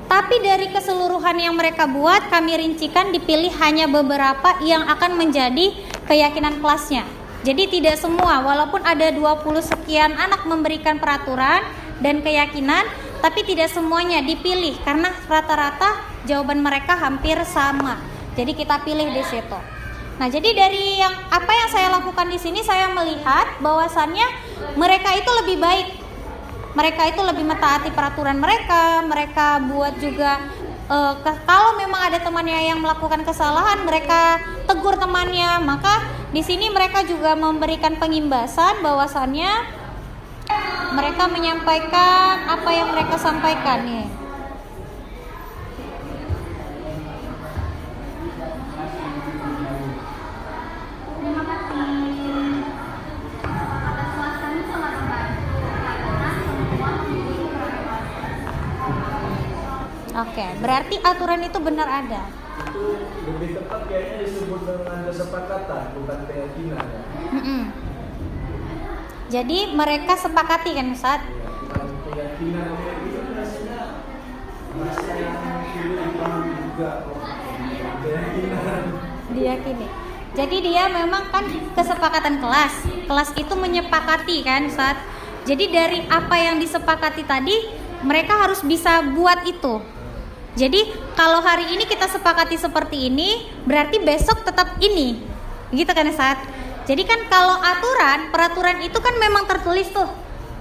Tapi dari keseluruhan yang mereka buat, kami rincikan dipilih hanya beberapa yang akan menjadi keyakinan kelasnya. Jadi tidak semua, walaupun ada 20 sekian anak memberikan peraturan dan keyakinan, tapi tidak semuanya dipilih karena rata-rata jawaban mereka hampir sama. Jadi kita pilih di situ. Nah, jadi dari apa yang saya lakukan di sini, saya melihat bahwasannya mereka itu lebih baik. Mereka itu lebih mentaati peraturan mereka buat juga kalau memang ada temannya yang melakukan kesalahan, mereka tegur temannya. Maka di sini mereka juga memberikan pengimbasan bahwasannya mereka menyampaikan apa yang mereka sampaikan nih. Oke, berarti aturan itu benar ada. Itu lebih tepat kayaknya disebut dengan kesepakatan, bukan keyakinan ya. Jadi mereka sepakati kan Ustaz? Ya, bukan keyakinan itu rasanya masa yang sulit dipahami juga. Keyakinan. Diyakini. Jadi dia memang kan kesepakatan kelas. Kelas itu menyepakati kan Ustaz? Jadi dari apa yang disepakati tadi, mereka harus bisa buat itu. Jadi kalau hari ini kita sepakati seperti ini, berarti besok tetap ini, gitu kan Ustaz? Jadi kan kalau peraturan itu kan memang tertulis tuh,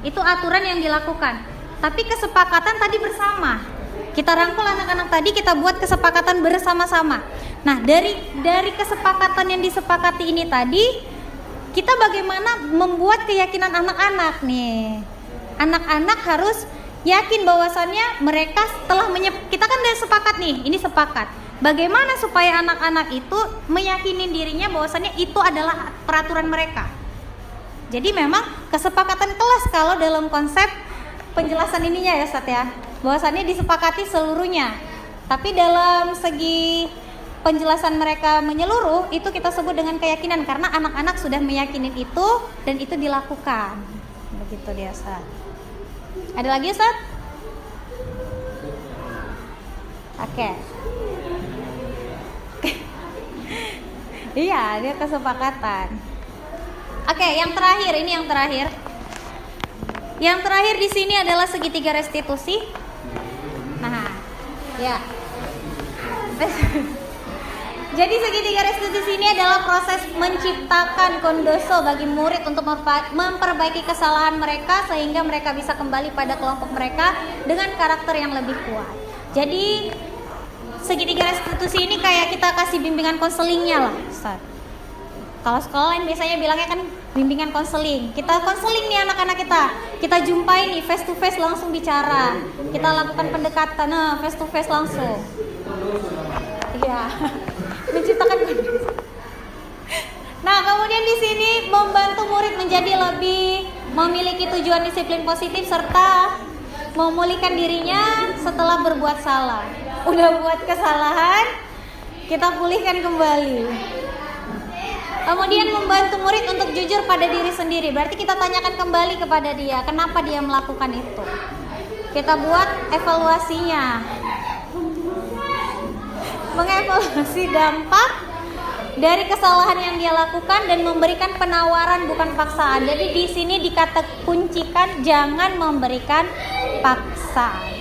itu aturan yang dilakukan. Tapi kesepakatan tadi bersama, kita rangkul anak-anak tadi, kita buat kesepakatan bersama-sama. Nah dari kesepakatan yang disepakati ini tadi, kita bagaimana membuat keyakinan anak-anak nih? Anak-anak harus yakin bahwasannya mereka setelah kita kan udah sepakat nih, ini sepakat. Bagaimana supaya anak-anak itu meyakini dirinya bahwasannya itu adalah peraturan mereka. Jadi memang kesepakatan kelas kalau dalam konsep penjelasan ininya ya Ustaz ya, bahwasannya disepakati seluruhnya. Tapi dalam segi penjelasan mereka menyeluruh itu kita sebut dengan keyakinan karena anak-anak sudah meyakini itu dan itu dilakukan. Begitu dia Ustaz. Ada lagi Ustaz? Oke. Iya, dia kesepakatan. Oke, yang terakhir, ini yang terakhir. Yang terakhir di sini adalah segitiga restitusi. Nah, ya. Jadi segitiga restitusi ini adalah proses menciptakan kondoso bagi murid untuk memperbaiki kesalahan mereka sehingga mereka bisa kembali pada kelompok mereka dengan karakter yang lebih kuat. Jadi segitiga restitusi ini kayak kita kasih bimbingan konselingnya lah, Ustaz. Kalau sekolah lain biasanya bilangnya kan bimbingan konseling. Kita konseling nih anak-anak kita. Kita jumpai nih face to face langsung bicara. Kita lakukan pendekatan, face to face langsung. Iya. Menciptakan kondisi. Nah, kemudian di sini membantu murid menjadi lebih memiliki tujuan disiplin positif serta memulihkan dirinya setelah berbuat salah. Udah buat kesalahan, kita pulihkan kembali. Kemudian membantu murid untuk jujur pada diri sendiri. Berarti kita tanyakan kembali kepada dia, kenapa dia melakukan itu. Kita buat evaluasinya. Mengevaluasi dampak dari kesalahan yang dia lakukan dan memberikan penawaran bukan paksaan. Jadi di sini dikata kuncikan jangan memberikan paksaan.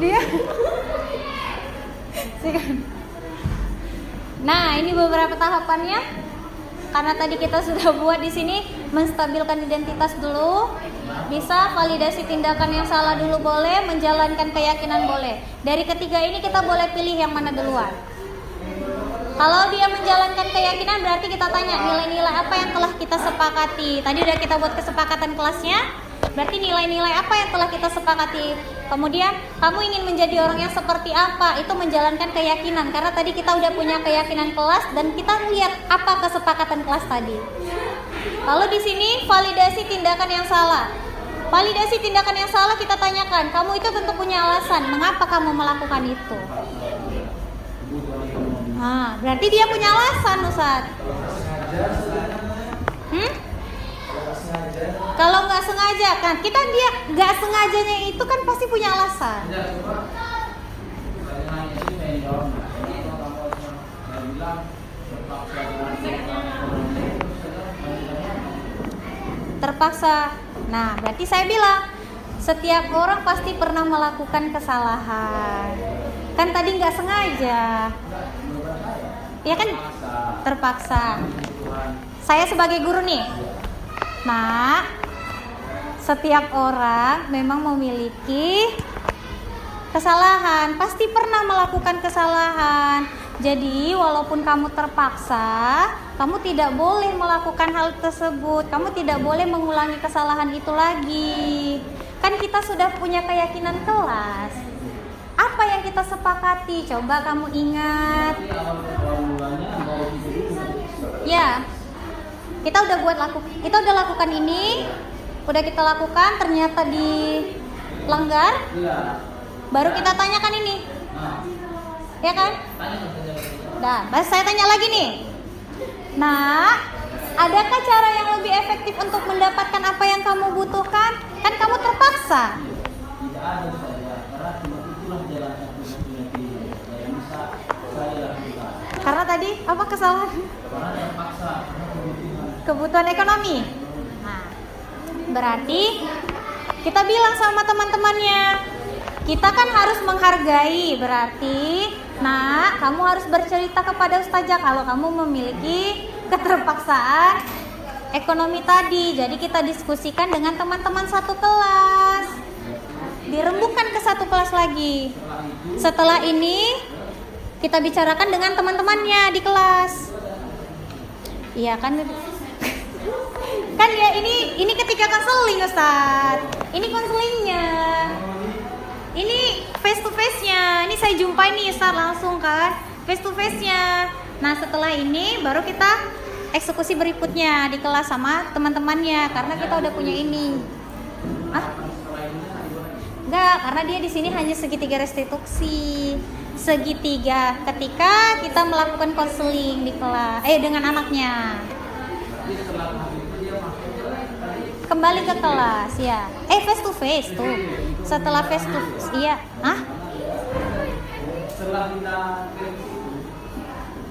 Dia Nah, ini beberapa tahapannya. Karena tadi kita sudah buat di sini menstabilkan identitas dulu, bisa validasi tindakan yang salah dulu boleh, menjalankan keyakinan boleh. Dari ketiga ini kita boleh pilih yang mana duluan. Kalau dia menjalankan keyakinan berarti kita tanya nilai-nilai apa yang telah kita sepakati. Tadi udah kita buat kesepakatan kelasnya. Berarti nilai-nilai apa yang telah kita sepakati. Kemudian kamu ingin menjadi orang yang seperti apa? Itu menjalankan keyakinan. Karena tadi kita udah punya keyakinan kelas dan kita lihat apa kesepakatan kelas tadi. Lalu di sini validasi tindakan yang salah. Validasi tindakan yang salah kita tanyakan, kamu itu tentu punya alasan mengapa kamu melakukan itu. Nah, berarti dia punya alasan, Ustaz. Kalau nggak sengaja kan, dia nggak sengajanya itu kan pasti punya alasan. Terpaksa. Nah, berarti saya bilang setiap orang pasti pernah melakukan kesalahan. Kan tadi nggak sengaja. Ya kan? Terpaksa. Saya sebagai guru nih. Nah, setiap orang memang memiliki kesalahan, pasti pernah melakukan kesalahan. Jadi, walaupun kamu terpaksa, kamu tidak boleh melakukan hal tersebut. Kamu tidak boleh mengulangi kesalahan itu lagi. Kan kita sudah punya keyakinan kelas. Apa yang kita sepakati? Coba kamu ingat. Ya. Kita udah lakukan ini, udah kita lakukan, ternyata dilanggar, baru kita tanyakan ini, ya kan? Nah, saya tanya lagi nih, nah, adakah cara yang lebih efektif untuk mendapatkan apa yang kamu butuhkan? Kan kamu terpaksa. Karena tadi apa kesalahan? Kebutuhan ekonomi. Nah, berarti kita bilang sama teman-temannya, kita kan harus menghargai. Berarti, nah, kamu harus bercerita kepada ustazah kalau kamu memiliki keterpaksaan ekonomi tadi. Jadi kita diskusikan dengan teman-teman satu kelas, dirembukan ke satu kelas lagi. Setelah ini kita bicarakan dengan teman-temannya di kelas. Iya kan? Kan ya ini ketika konseling, Ustaz. Ini konselingnya. Ini face to face-nya. Ini saya jumpai nih Ustaz langsung kan. Face to face-nya. Nah, setelah ini baru kita eksekusi berikutnya di kelas sama teman-temannya karena kita udah punya ini. Enggak, karena dia di sini hanya segitiga restitusi. segitiga ketika kita melakukan konseling di kelas dengan anaknya. Kembali ke kelas ya. Face to face tuh. Setelah face to face, iya.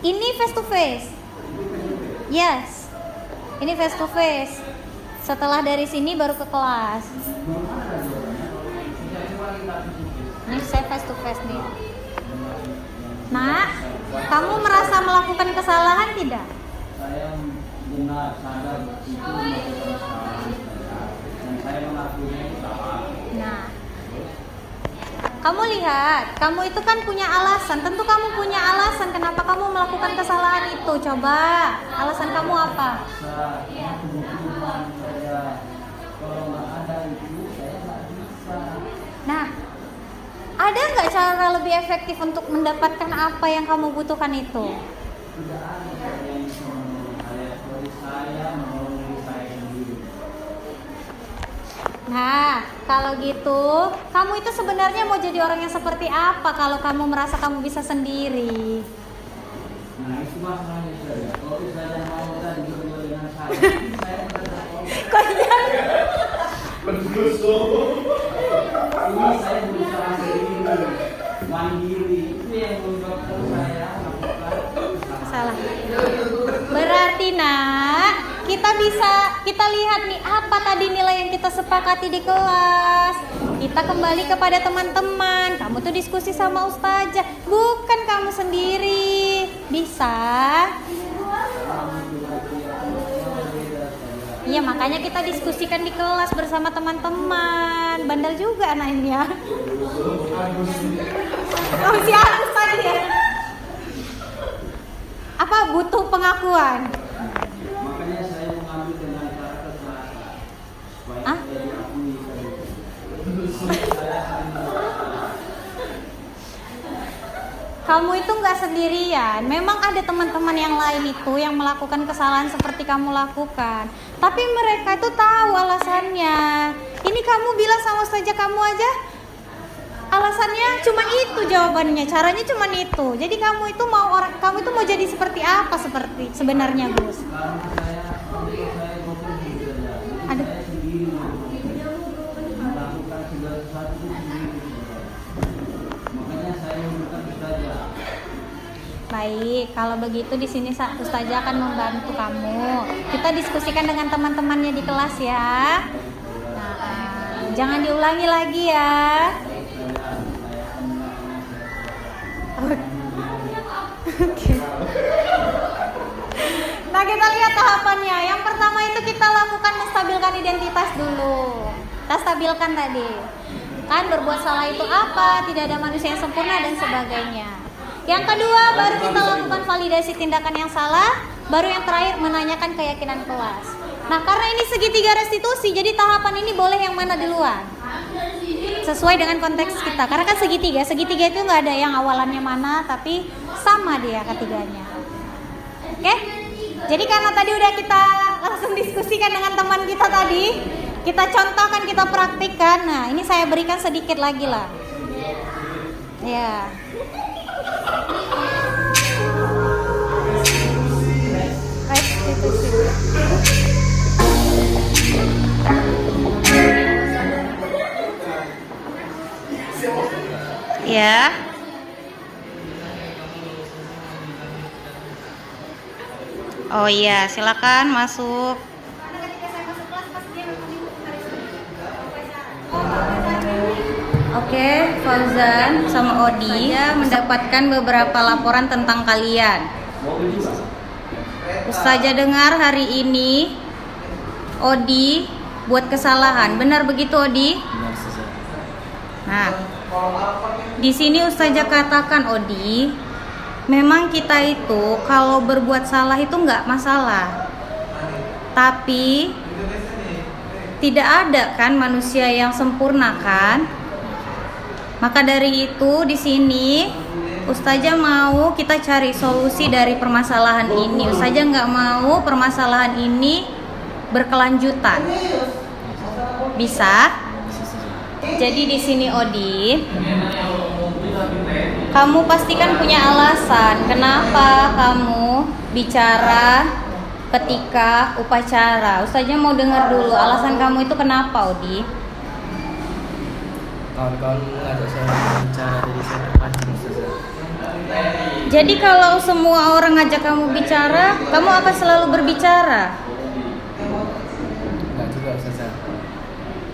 Ini face to face. Yes. Ini face to face. Setelah dari sini baru ke kelas. Ini saya face to face nih. Nak, kamu merasa melakukan kesalahan tidak? Saya benar sadar itu melakukan kesalahan dan saya mengakuinya itu salah. Nah, kamu lihat, kamu itu kan punya alasan. Tentu kamu punya alasan kenapa kamu melakukan kesalahan itu. Coba, alasan kamu apa? Kebutuhan saya, kalau nggak ada itu saya nggak bisa. Nah, ada nggak cara lebih efektif untuk mendapatkan apa yang kamu butuhkan itu? Tidak ada yang bisa menolong saya, kecuali saya menolong diri saya sendiri. Nah, kalau gitu, kamu itu sebenarnya mau jadi orang yang seperti apa kalau kamu merasa kamu bisa sendiri? Nah itu masalahnya saya. Kalau saya mau tadi berdua dengan saya tidak Kok iya? ini saya berusaha sendiri, mandiri. Itu yang menyebabkan saya melakukan Salah. Berarti nak, kita lihat nih apa tadi nilai yang kita sepakati di kelas. Kita kembali kepada teman-teman. Kamu tuh diskusi sama ustazah, bukan kamu sendiri. Bisa? Iya, makanya kita diskusikan di kelas bersama teman-teman. Bandel juga anak ini ya. Oh, si Agus tadi ya. Apa butuh pengakuan? makanya saya mengambil dengan cara kekerasan supaya saya diakui tadi. Kamu itu nggak sendirian. Memang ada teman-teman yang lain itu yang melakukan kesalahan seperti kamu lakukan. Tapi mereka itu tahu alasannya. Ini kamu bilang sama ustazah kamu aja, alasannya cuma itu jawabannya, caranya cuma itu. Jadi kamu itu mau jadi seperti apa seperti sebenarnya, Gus? Karena saya bekerja saja. Aduh. Saya sendiri melakukan segala sesuatu sendiri. Makanya saya membutuhkan ustazah. Baik, kalau begitu di sini ustazah akan membantu kamu. Kita diskusikan dengan teman-temannya di kelas ya. Nah, jangan diulangi lagi ya. Oke. Nah, kita lihat tahapannya. Yang pertama itu kita lakukan menstabilkan identitas dulu. Kita stabilkan tadi. Kan berbuat salah itu apa? Tidak ada manusia yang sempurna dan sebagainya. Yang kedua, baru kita lakukan validasi tindakan yang salah. Baru yang terakhir menanyakan keyakinan kelas. Nah, karena ini segitiga restitusi, jadi tahapan ini boleh yang mana duluan? Sesuai dengan konteks kita. Karena kan segitiga itu nggak ada yang awalannya mana, tapi sama dia ketiganya. Oke? Jadi karena tadi udah kita langsung diskusikan dengan teman kita tadi, kita contohkan, kita praktikkan. Nah, ini saya berikan sedikit lagi lah. Ya. Restitusi. Ya. Oh iya, silakan masuk. Oke, Fauzan sama Odi ya mendapatkan beberapa laporan tentang kalian. Ustazah dengar hari ini Odi buat kesalahan. Benar begitu, Odi? Nah, di sini Ustazah katakan, Odi, memang kita itu kalau berbuat salah itu nggak masalah. Tapi tidak ada kan manusia yang sempurna kan? Maka dari itu di sini Ustazah mau kita cari solusi dari permasalahan ini. Ustazah nggak mau permasalahan ini berkelanjutan. Bisa? Jadi di sini Odi, kamu pasti kan punya alasan kenapa kamu bicara ketika upacara. Ustazah mau dengar dulu alasan kamu itu kenapa, Odi? Kawan-kawan ngajak saya bicara, jadi saya terpancing, Ustazah. Jadi kalau semua orang ngajak kamu bicara, kamu akan selalu berbicara. Enggak juga, Ustazah.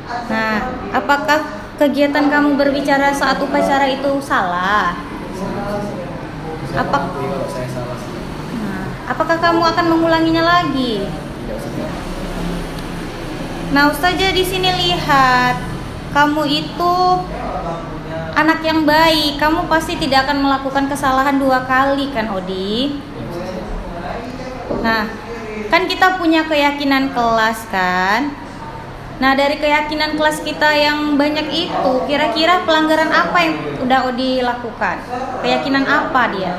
Nah, apakah kegiatan kamu berbicara saat upacara itu salah? Saya Apa? mengakui kalau saya salah, Ustazah. Nah, apakah kamu akan mengulanginya lagi? Tidak, Ustazah. Nah, Ustazah di sini lihat, kamu itu anak yang baik. Kamu pasti tidak akan melakukan kesalahan 2 kali kan, Odi? Nah, kan kita punya keyakinan kelas kan? Nah, dari keyakinan kelas kita yang banyak itu, kira-kira pelanggaran apa yang udah Odi lakukan? Keyakinan apa dia?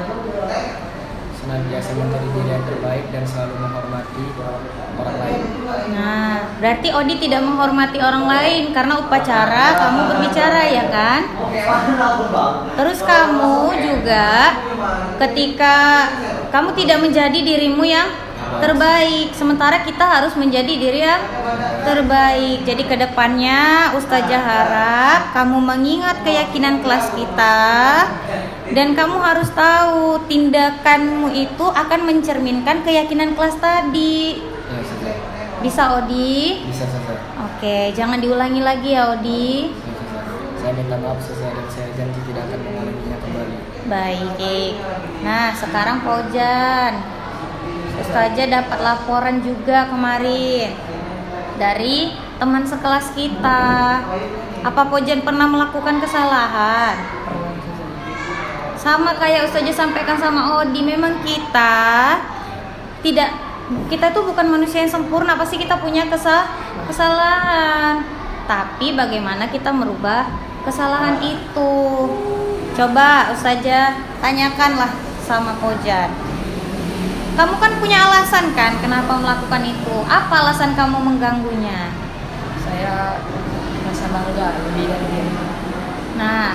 Senantiasa menjadi diri yang terbaik dan selalu menghormati orang lain. Nah, berarti Odi tidak menghormati orang lain karena upacara kamu berbicara ya kan? Terus kamu juga ketika kamu tidak menjadi dirimu yang terbaik, sementara kita harus menjadi diri yang terbaik. Jadi kedepannya Ustazah harap kamu mengingat keyakinan kelas kita dan kamu harus tahu tindakanmu itu akan mencerminkan keyakinan kelas tadi. Ya, Ustazah. Bisa, Odi? Bisa, Ustazah. Oke, jangan diulangi lagi ya, Odi. Ya, Ustazah. Saya minta maaf, Ustazah, dan saya janji tidak akan mengulanginya kembali. Baik. Nah, sekarang Fauzan. Ustazah dapat laporan juga kemarin dari teman sekelas kita. Apa Fauzan pernah melakukan kesalahan? Sama kayak Ustazah sampaikan sama Odi, memang kita tuh bukan manusia yang sempurna, pasti kita punya kesalahan. Tapi bagaimana kita merubah kesalahan itu? Coba Ustazah tanyakanlah sama Fauzan. Kamu kan punya alasan kan kenapa melakukan itu? Apa alasan kamu mengganggunya? Saya merasa bangga lebih dari dia. Nah,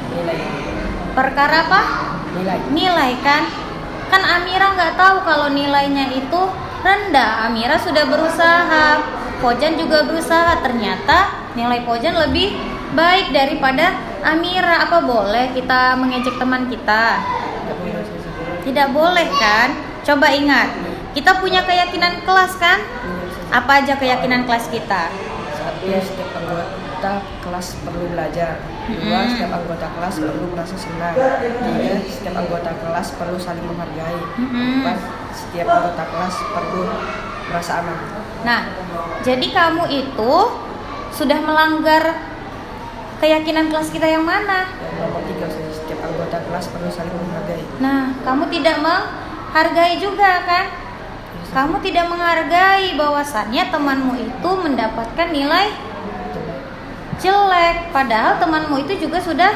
Nilai. perkara apa? Nilai kan? Kan Amira nggak tahu kalau nilainya itu rendah. Amira sudah berusaha, Fauzan juga berusaha. Ternyata nilai Fauzan lebih baik daripada Amira. Apa boleh kita mengejek teman kita? Tidak boleh kan? Coba ingat, kita punya keyakinan kelas kan? Apa aja keyakinan kelas kita? Satu, setiap anggota kelas perlu belajar. Dua, setiap anggota kelas perlu merasa senang. Tiga, setiap anggota kelas perlu saling menghargai. Empat, setiap anggota kelas perlu merasa aman. Nah, jadi kamu itu sudah melanggar keyakinan kelas kita yang mana? Yang nomor tiga, setiap anggota kelas perlu saling menghargai. Nah, kamu tidak menghargai juga kan? Kamu tidak menghargai bahwasannya temanmu itu mendapatkan nilai jelek, padahal temanmu itu juga sudah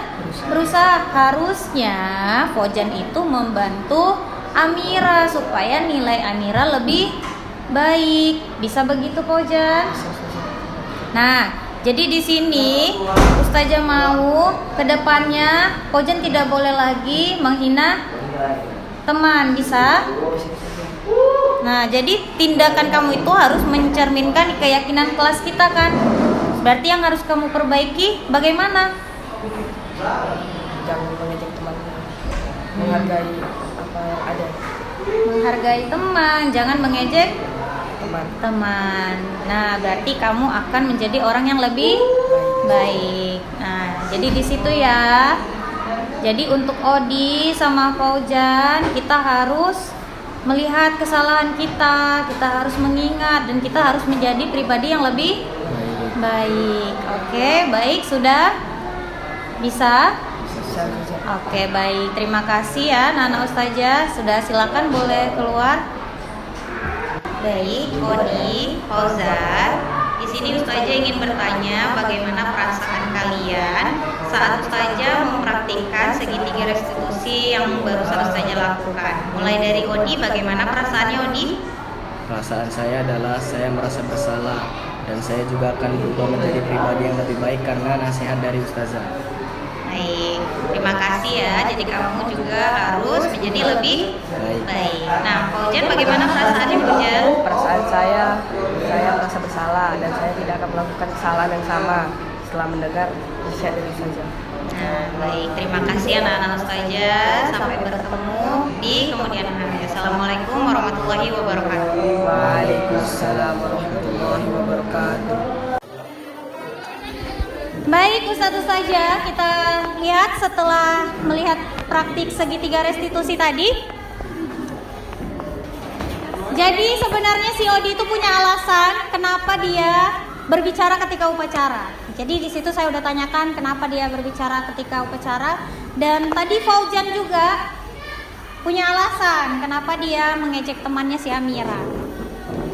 berusaha. Harusnya Fauzan itu membantu Amira supaya nilai Amira lebih baik. Bisa begitu, Fauzan? Nah, jadi di sini Ustazah mau kedepannya Fauzan tidak boleh lagi menghina teman, bisa? Nah, jadi tindakan kamu itu harus mencerminkan keyakinan kelas kita kan? Berarti yang harus kamu perbaiki bagaimana? Jangan mengejek teman, menghargai apa yang ada. Menghargai teman, jangan mengejek Teman. Nah, berarti kamu akan menjadi orang yang lebih baik. Nah, jadi di situ ya. Jadi untuk Odi sama Fauzan, kita harus melihat kesalahan kita harus mengingat dan kita harus menjadi pribadi yang lebih baik. Oke, baik, sudah bisa? Oke, baik. Terima kasih ya Nana Ustazah. Sudah, silakan boleh keluar. Baik, Odi, Fauzan. Di sini Ustazah ingin bertanya bagaimana perasaan kalian saat Ustazah mempraktikkan segitiga restitusi yang barusan Ustazah lakukan. Mulai dari Odi, bagaimana perasaannya Odi? Perasaan saya adalah saya merasa bersalah dan saya juga akan berubah menjadi pribadi yang lebih baik karena nasihat dari ustazah. Baik, terima kasih ya. Jadi kamu juga harus menjadi lebih baik. Nah, Paujan bagaimana perasaannya Paujan? Perasaan saya merasa bersalah dan saya tidak akan melakukan kesalahan yang sama setelah mendengar nasihat dari ustazah. Nah, baik. Terima kasih anak-anak ustazah. Sampai bertemu di kemudian hari. Assalamualaikum warahmatullahi wabarakatuh. Waalaikumsalam warahmatullahi wabarakatuh. Baik Ustadz saja kita lihat setelah melihat praktik segitiga restitusi tadi. Jadi sebenarnya si Odi itu punya alasan kenapa dia berbicara ketika upacara. Jadi di situ saya udah tanyakan kenapa dia berbicara ketika upacara, dan tadi Faujan juga punya alasan kenapa dia mengejek temannya si Amira.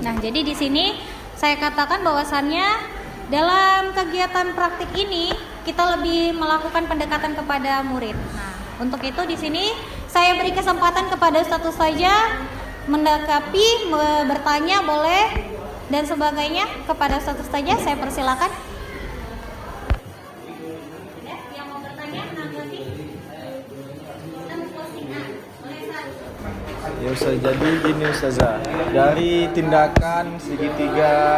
Nah, jadi di sini saya katakan bahwasannya dalam kegiatan praktik ini kita lebih melakukan pendekatan kepada murid. Nah, untuk itu di sini saya beri kesempatan kepada Ustadz saja mendekapi, bertanya boleh dan sebagainya kepada Ustadz saja. Saya persilakan. Yang mau bertanya menanggapi? Ya Ustaz, jadi gini Ustazah, dari tindakan segitiga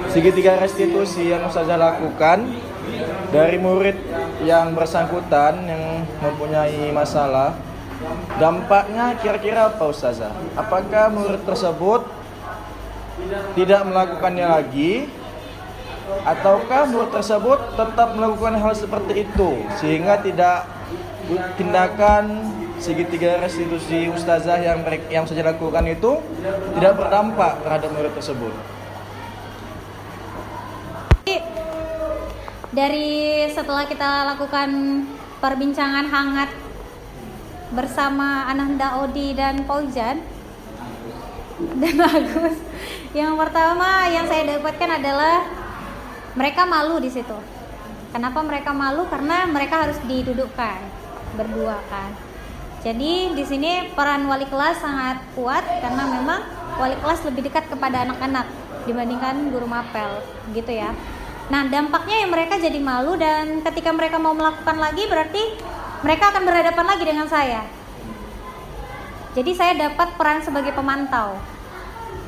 segitiga restitusi yang Ustazah lakukan dari murid yang bersangkutan yang mempunyai masalah, dampaknya kira-kira apa Ustazah? Apakah murid tersebut tidak melakukannya lagi, ataukah murid tersebut tetap melakukan hal seperti itu sehingga tidak tindakan segitiga restitusi ustazah yang saya lakukan itu tidak berdampak terhadap murid tersebut? Dari setelah kita lakukan perbincangan hangat bersama Ananda Odi dan Paujan dan Agus, yang pertama yang saya dapatkan adalah mereka malu di situ. Kenapa mereka malu? Karena mereka harus didudukkan berdua kan. Jadi di sini peran wali kelas sangat kuat karena memang wali kelas lebih dekat kepada anak-anak dibandingkan guru mapel, gitu ya. Nah, dampaknya ya mereka jadi malu, dan ketika mereka mau melakukan lagi berarti mereka akan berhadapan lagi dengan saya. Jadi saya dapat peran sebagai pemantau.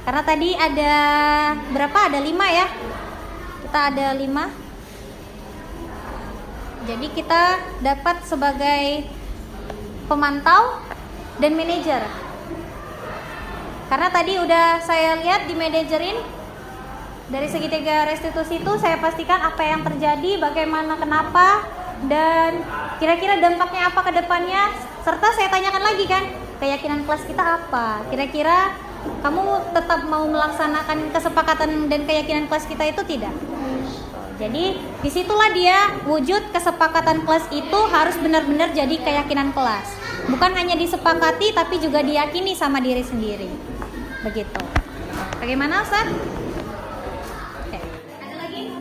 Karena tadi ada berapa? Ada 5 ya. Kita ada 5. Jadi kita dapat sebagai pemantau dan manajer. Karena tadi udah saya lihat di manajerin dari segitiga restitusi itu, saya pastikan apa yang terjadi, bagaimana, kenapa, dan kira-kira dampaknya apa ke depannya, serta saya tanyakan lagi kan, keyakinan kelas kita apa, kira-kira kamu tetap mau melaksanakan kesepakatan dan keyakinan kelas kita itu tidak. Jadi disitulah dia wujud kesepakatan kelas itu harus benar-benar jadi keyakinan kelas, bukan hanya disepakati tapi juga diyakini sama diri sendiri. Begitu. Bagaimana Ustaz? Oke. Ada lagi?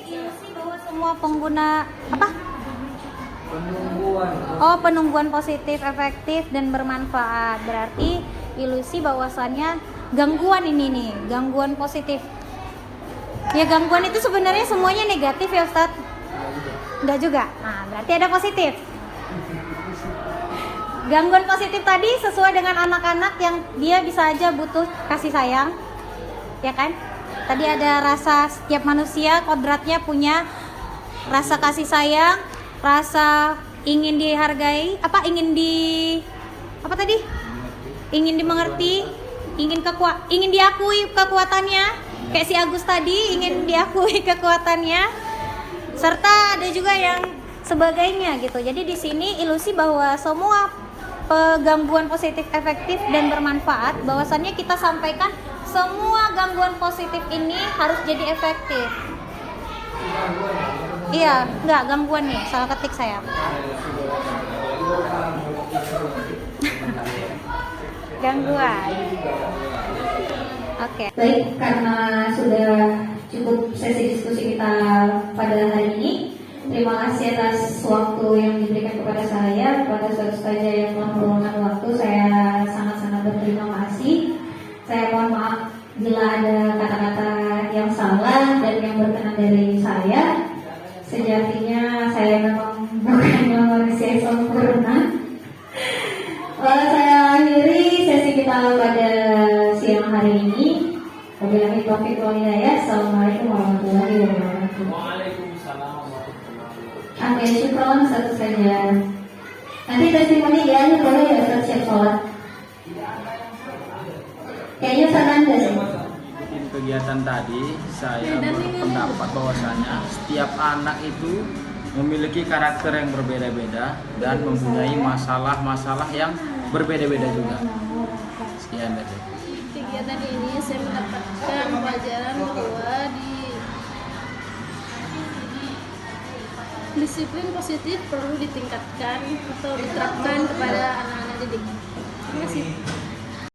Ilusi bahwa semua pengguna apa? Penungguan positif, efektif dan bermanfaat. Berarti ilusi bahwasannya gangguan ini nih, gangguan positif. Ya, gangguan itu sebenarnya semuanya negatif ya Ustaz? Enggak juga. Nah, berarti ada positif. Gangguan positif tadi sesuai dengan anak-anak yang dia bisa aja butuh kasih sayang, ya kan? Tadi ada rasa, setiap manusia kodratnya punya rasa kasih sayang, rasa ingin dihargai, ingin dimengerti, ingin diakui kekuatannya, kayak si Agus tadi ingin diakui kekuatannya. Serta ada juga yang sebagainya gitu. Jadi di sini ilusi bahwa semua gangguan positif efektif dan bermanfaat, bahwasannya kita sampaikan semua gangguan positif ini harus jadi efektif. Iya, enggak gangguan nih, salah ketik saya. Gangguan. Oke. Baik, karena sudah cukup sesi diskusi kita pada hari ini. Terima kasih atas waktu yang diberikan kepada saya, kepada saudara yang telah meluangkan waktu. Saya sangat-sangat berterima kasih. Saya mohon maaf bila ada kata-kata yang salah dan yang berkenan dari saya. Sejatinya saya memang bukannya manusia yang sempurna. Saya akhiri sesi kita pada siang hari ini. Wabillahi taufiq wal hidayah. Assalamualaikum warahmatullahi wabarakatuh. Waalaikumsalam warahmatullahi wabarakatuh. Oke, syukron satu saja. Nanti testimoni ya, ini boleh ya Ustaz siap sholat. Kayaknya Sananda sih. Di kegiatan tadi saya berpendapat bahwasanya setiap anak itu memiliki karakter yang berbeda-beda dan mempunyai masalah-masalah yang berbeda-beda juga. Sekian dari saya. Kegiatan ini saya mendapatkan pelajaran bahwa disiplin positif perlu ditingkatkan atau diterapkan kepada anak-anak didik. Terima kasih.